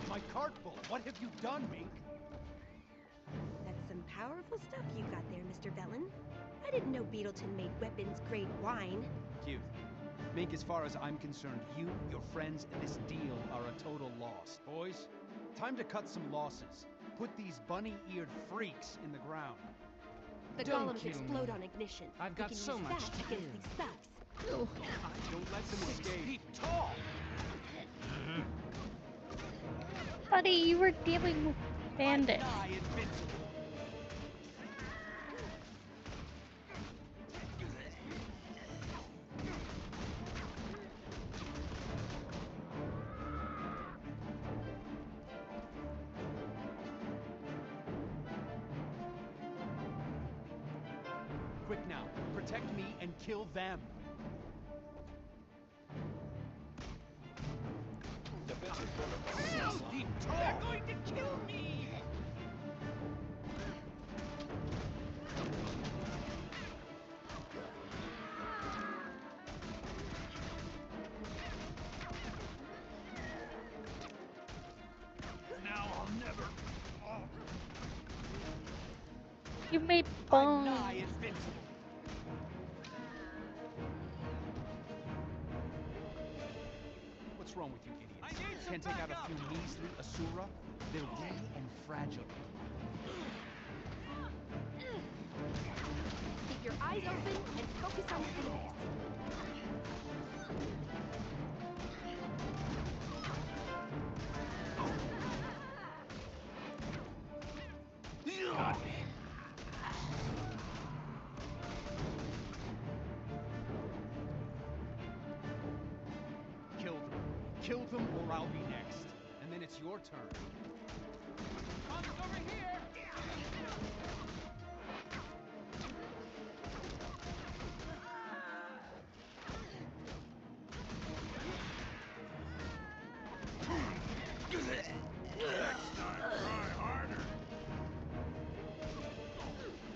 Speaker 15: My cart full! What have you done, Mink?
Speaker 8: That's some powerful stuff you got there, Mr. Velen. I didn't know Beetleton made weapons-grade wine.
Speaker 15: Cute. Mink, as far as I'm concerned, you, your friends, and this deal are a total loss. Boys, time to cut some losses. Put these bunny-eared freaks in the ground.
Speaker 8: The
Speaker 9: Don't
Speaker 8: golems
Speaker 9: kill
Speaker 8: explode
Speaker 9: me.
Speaker 8: on ignition.
Speaker 9: I've got
Speaker 8: we can
Speaker 9: so
Speaker 8: use
Speaker 9: much
Speaker 8: that
Speaker 9: to
Speaker 8: against
Speaker 9: give.
Speaker 8: these thugs.
Speaker 15: Don't let them escape.
Speaker 4: Feet tall!
Speaker 1: Buddy, you were dealing with bandits.
Speaker 15: I invincible. Quick now, protect me and kill them.
Speaker 4: They're going to kill me! Now I'll never...
Speaker 1: You made
Speaker 15: I'm
Speaker 1: bombs.
Speaker 15: nigh invincible. What's wrong with you idiots? Can't take out a few measly Asura? They're weak and fragile.
Speaker 8: Keep your Eyes open and focus on your enemies.
Speaker 4: Got me.
Speaker 15: Kill them. Kill them or I'll be next. And then it's your turn. Mom's over here!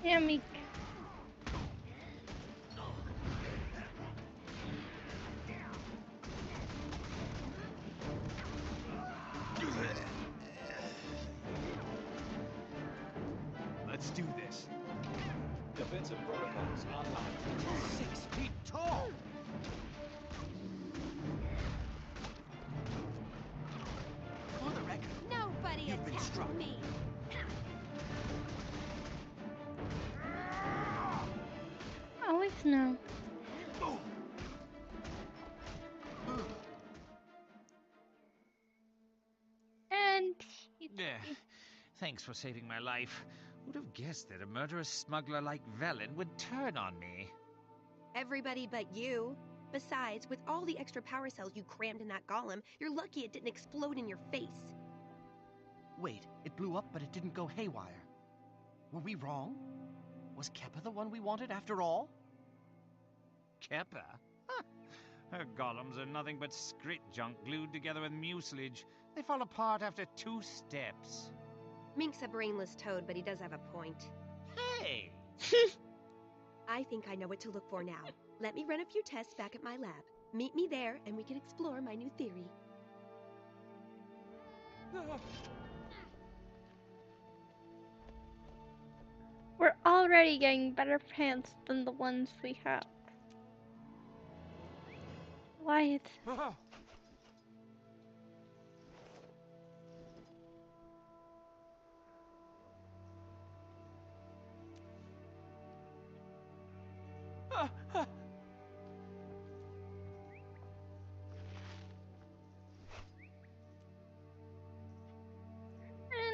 Speaker 1: Yeah, me.
Speaker 15: Let's do this.
Speaker 6: Defensive protocols online.
Speaker 15: 6 feet tall!
Speaker 2: For the record,
Speaker 8: Nobody
Speaker 2: you've been
Speaker 8: attack
Speaker 2: struck.
Speaker 8: me.
Speaker 1: Always know. And
Speaker 4: Thanks for saving my life. Would have guessed that a murderous smuggler like Velen would turn on me.
Speaker 8: Everybody but you. Besides, with all the extra power cells you crammed in that golem, you're lucky it didn't explode in your face.
Speaker 2: Wait, it blew up, but it didn't go haywire. Were we wrong? Was Keppa the one we wanted after all?
Speaker 4: Keppa? Huh. Her golems are nothing but scrit junk glued together with mucilage. They fall apart after 2 steps.
Speaker 8: Mink's a brainless toad, but he does have a point.
Speaker 4: Hey!
Speaker 8: I think I know what to look for now. Let me run a few tests back at my lab. Meet me there, and we can explore my new theory.
Speaker 1: we're already getting better pants than the ones we have. Why it's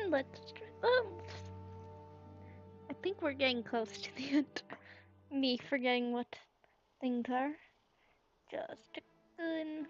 Speaker 1: and let's try. Oh, I think we're getting close to the end. Me forgetting what things are. Just a gun.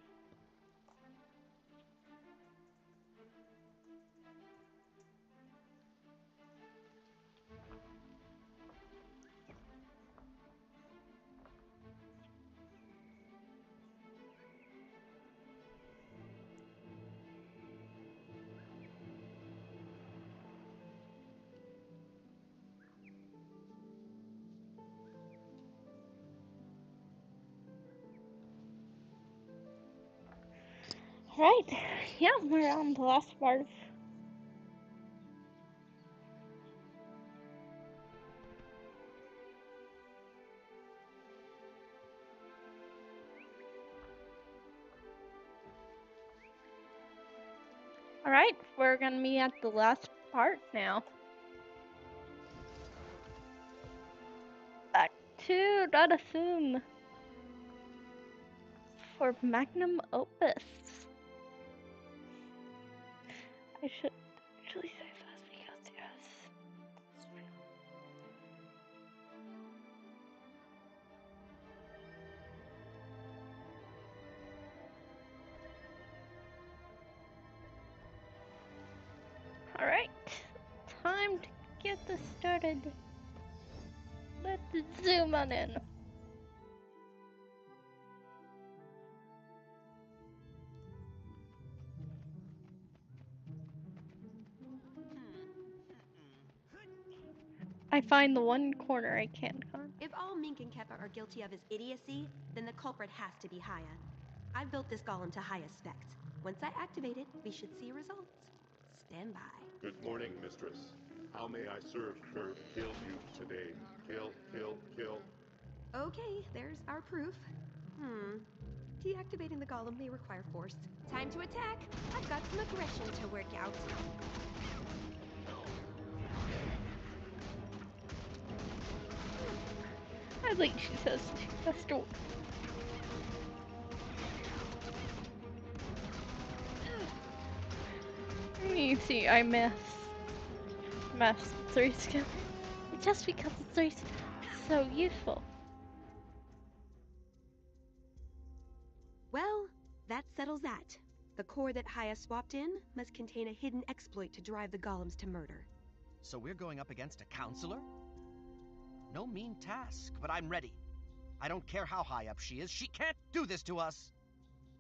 Speaker 1: Right. Yeah, we're on the last part. Alright, we're gonna be at the last part now. Back to Assume for Magnum Opus. I should actually say fast because yes. Alright, time to get this started. Let's zoom on in. I find the one corner I can't find.
Speaker 8: If all Mink and Keppa are guilty of his idiocy, then the culprit has to be Haya. I've built this golem to Haya's specs. Once I activate it, we should see results. Stand by.
Speaker 6: Good morning, mistress. How may I serve her? Kill you today. Kill, kill, kill.
Speaker 8: Okay, there's our proof. Deactivating the golem may require force. Time to attack! I've got some aggression to work out.
Speaker 1: I think she says that's the. You see, I missed 3 skill. Just because 3 is so useful.
Speaker 8: Well, that settles that. The core that Haya swapped in must contain a hidden exploit to drive the golems to murder.
Speaker 2: So we're going up against a counselor? No mean task, but I'm ready. I don't care how high up she is, she can't do this to us!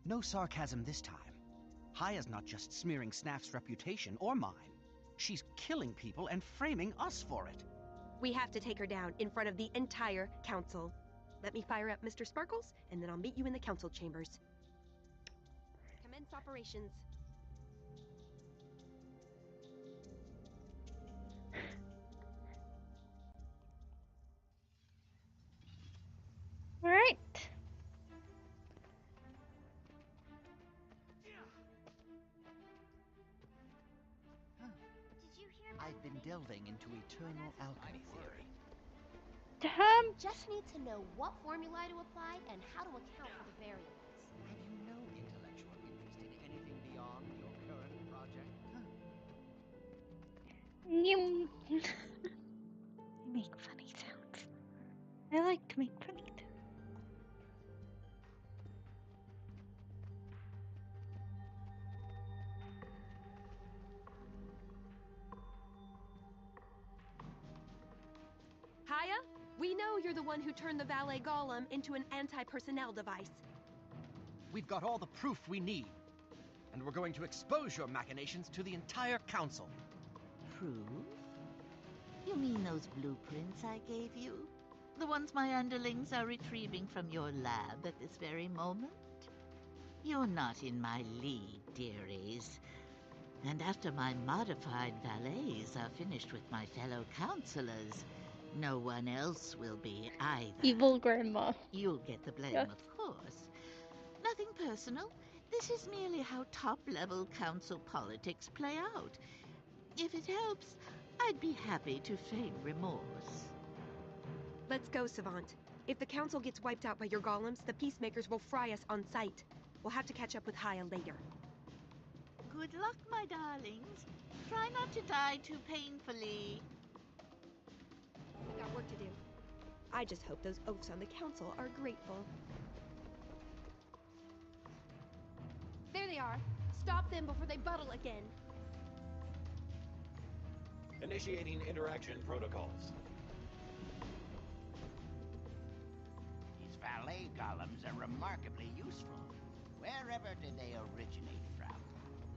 Speaker 2: No sarcasm this time. Haya's not just smearing Snaf's reputation or mine. She's killing people and framing us for it.
Speaker 8: We have to take her down in front of the entire council. Let me fire up Mr. Sparkles, and then I'll meet you in the council chambers. Commence operations.
Speaker 1: Alright.
Speaker 2: I've been delving into eternal alchemy theory.
Speaker 1: Damn.
Speaker 16: Just need to know what formula to apply and how to account for the variables.
Speaker 2: Have you no intellectual interest in anything beyond your current project?
Speaker 1: You make funny sounds. I like to make funny sounds.
Speaker 8: Haya, we know you're the one who turned the valet golem into an anti-personnel device.
Speaker 2: We've got all the proof we need. And we're going to expose your machinations to the entire council.
Speaker 12: Proof? You mean those blueprints I gave you? The ones my underlings are retrieving from your lab at this very moment? You're not in my league, dearies. And after my modified valets are finished with my fellow counselors, no one else will be either.
Speaker 1: Evil grandma.
Speaker 12: You'll get the blame,
Speaker 1: Yes.
Speaker 12: of course. Nothing personal. This is merely how top-level council politics play out. If it helps, I'd be happy to feign remorse.
Speaker 8: Let's go, Savant. If the council gets wiped out by your golems, the peacemakers will fry us on sight. We'll have to catch up with Haya later.
Speaker 12: Good luck, my darlings. Try not to die too painfully.
Speaker 8: We got work to do. I just hope those oafs on the council are grateful. There they are. Stop them before they buttle again.
Speaker 17: Initiating interaction protocols.
Speaker 3: These valet golems are remarkably useful. Wherever did they originate from?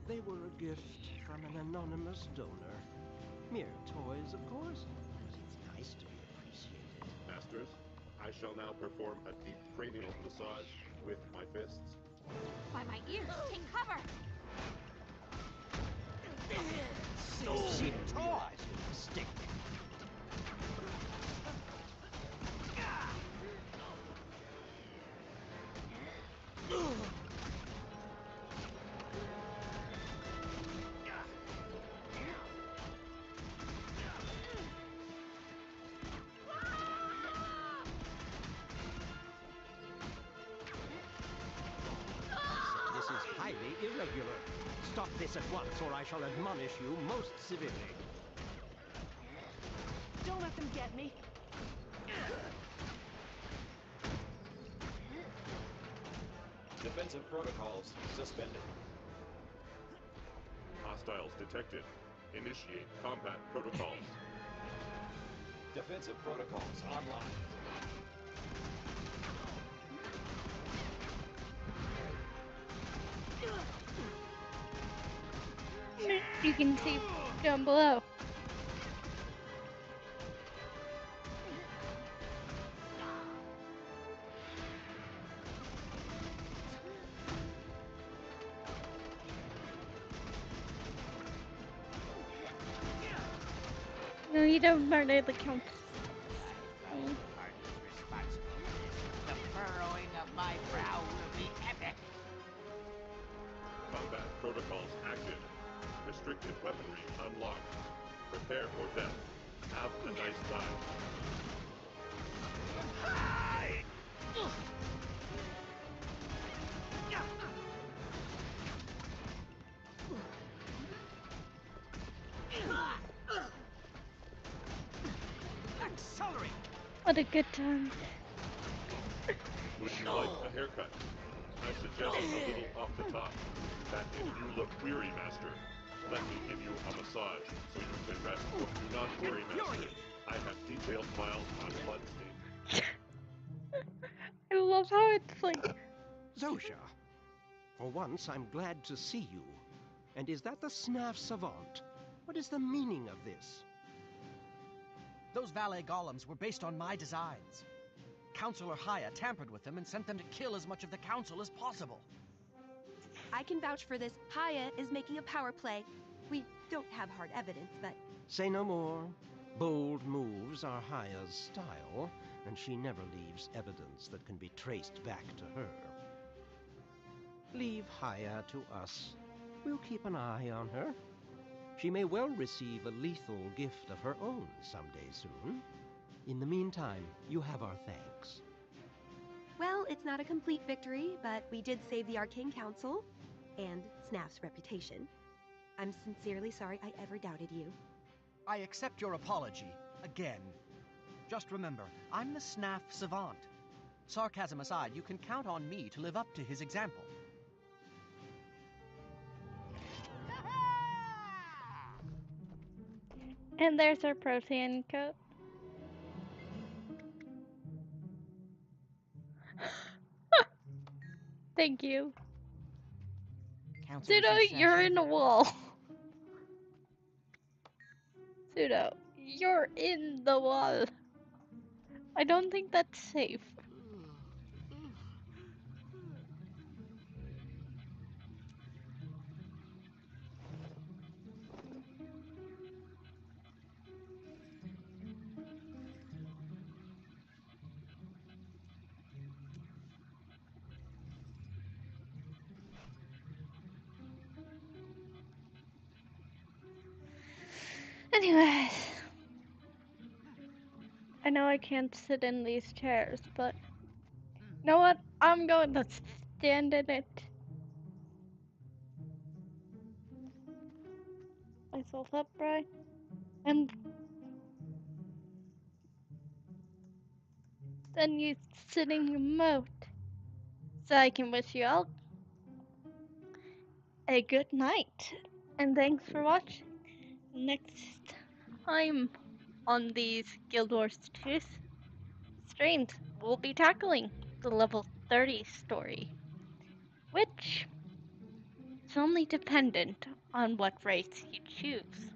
Speaker 18: They were a gift from an anonymous donor. Mere toys, of course.
Speaker 3: But it's nice to be appreciated.
Speaker 6: Masters, I shall now perform a deep cranial massage with my fists.
Speaker 10: By my ears, take cover!
Speaker 2: She toys with the stick.
Speaker 18: This is highly irregular. Stop this at once, or I shall admonish you most severely.
Speaker 10: Don't let them get me.
Speaker 17: Defensive protocols suspended.
Speaker 6: Hostiles detected. Initiate combat protocols.
Speaker 17: Defensive protocols online.
Speaker 1: You can see down below. No, you don't murder the council.
Speaker 3: The furrowing of my brow will be epic.
Speaker 6: Combat protocols active. Restricted weaponry unlocked. Prepare for death. Have a nice time.
Speaker 15: Accelerate!
Speaker 1: What a good time.
Speaker 6: Would you like a haircut? I suggest a little off the top. That if you look weary, Master, let me give you a massage so you can rest. Do not worry, Master. I have detailed files on bloodstain.
Speaker 1: I love how it's like...
Speaker 18: Zosha, for once I'm glad to see you. And is that the Snaf Savant? What is the meaning of this?
Speaker 2: Those valet golems were based on my designs. Counselor Haya tampered with them and sent them to kill as much of the council as possible.
Speaker 8: I can vouch for this. Haya is making a power play. We don't have hard evidence, but...
Speaker 18: Say no more. Bold moves are Haya's style, and she never leaves evidence that can be traced back to her. Leave Haya to us. We'll keep an eye on her. She may well receive a lethal gift of her own someday soon. In the meantime, you have our thanks.
Speaker 8: Well, it's not a complete victory, but we did save the Arcane Council and Snaf's reputation. I'm sincerely sorry I ever doubted you.
Speaker 2: I accept your apology, again. Just remember, I'm the Snaf Savant. Sarcasm aside, you can count on me to live up to his example.
Speaker 1: And there's our protein code. Thank you.
Speaker 2: Council is
Speaker 1: Pseudo,
Speaker 2: in
Speaker 1: you're
Speaker 2: session.
Speaker 1: in a wall. Pseudo, you're in the wall. I don't think that's safe. Anyways, I know I can't sit in these chairs, but you know what? I'm going to stand in it. Myself upright. And then you sitting remote. So I can wish you all a good night. And thanks for watching. Next time on these Guild Wars 2 streams, we'll be tackling the level 30 story, which is only dependent on what race you choose.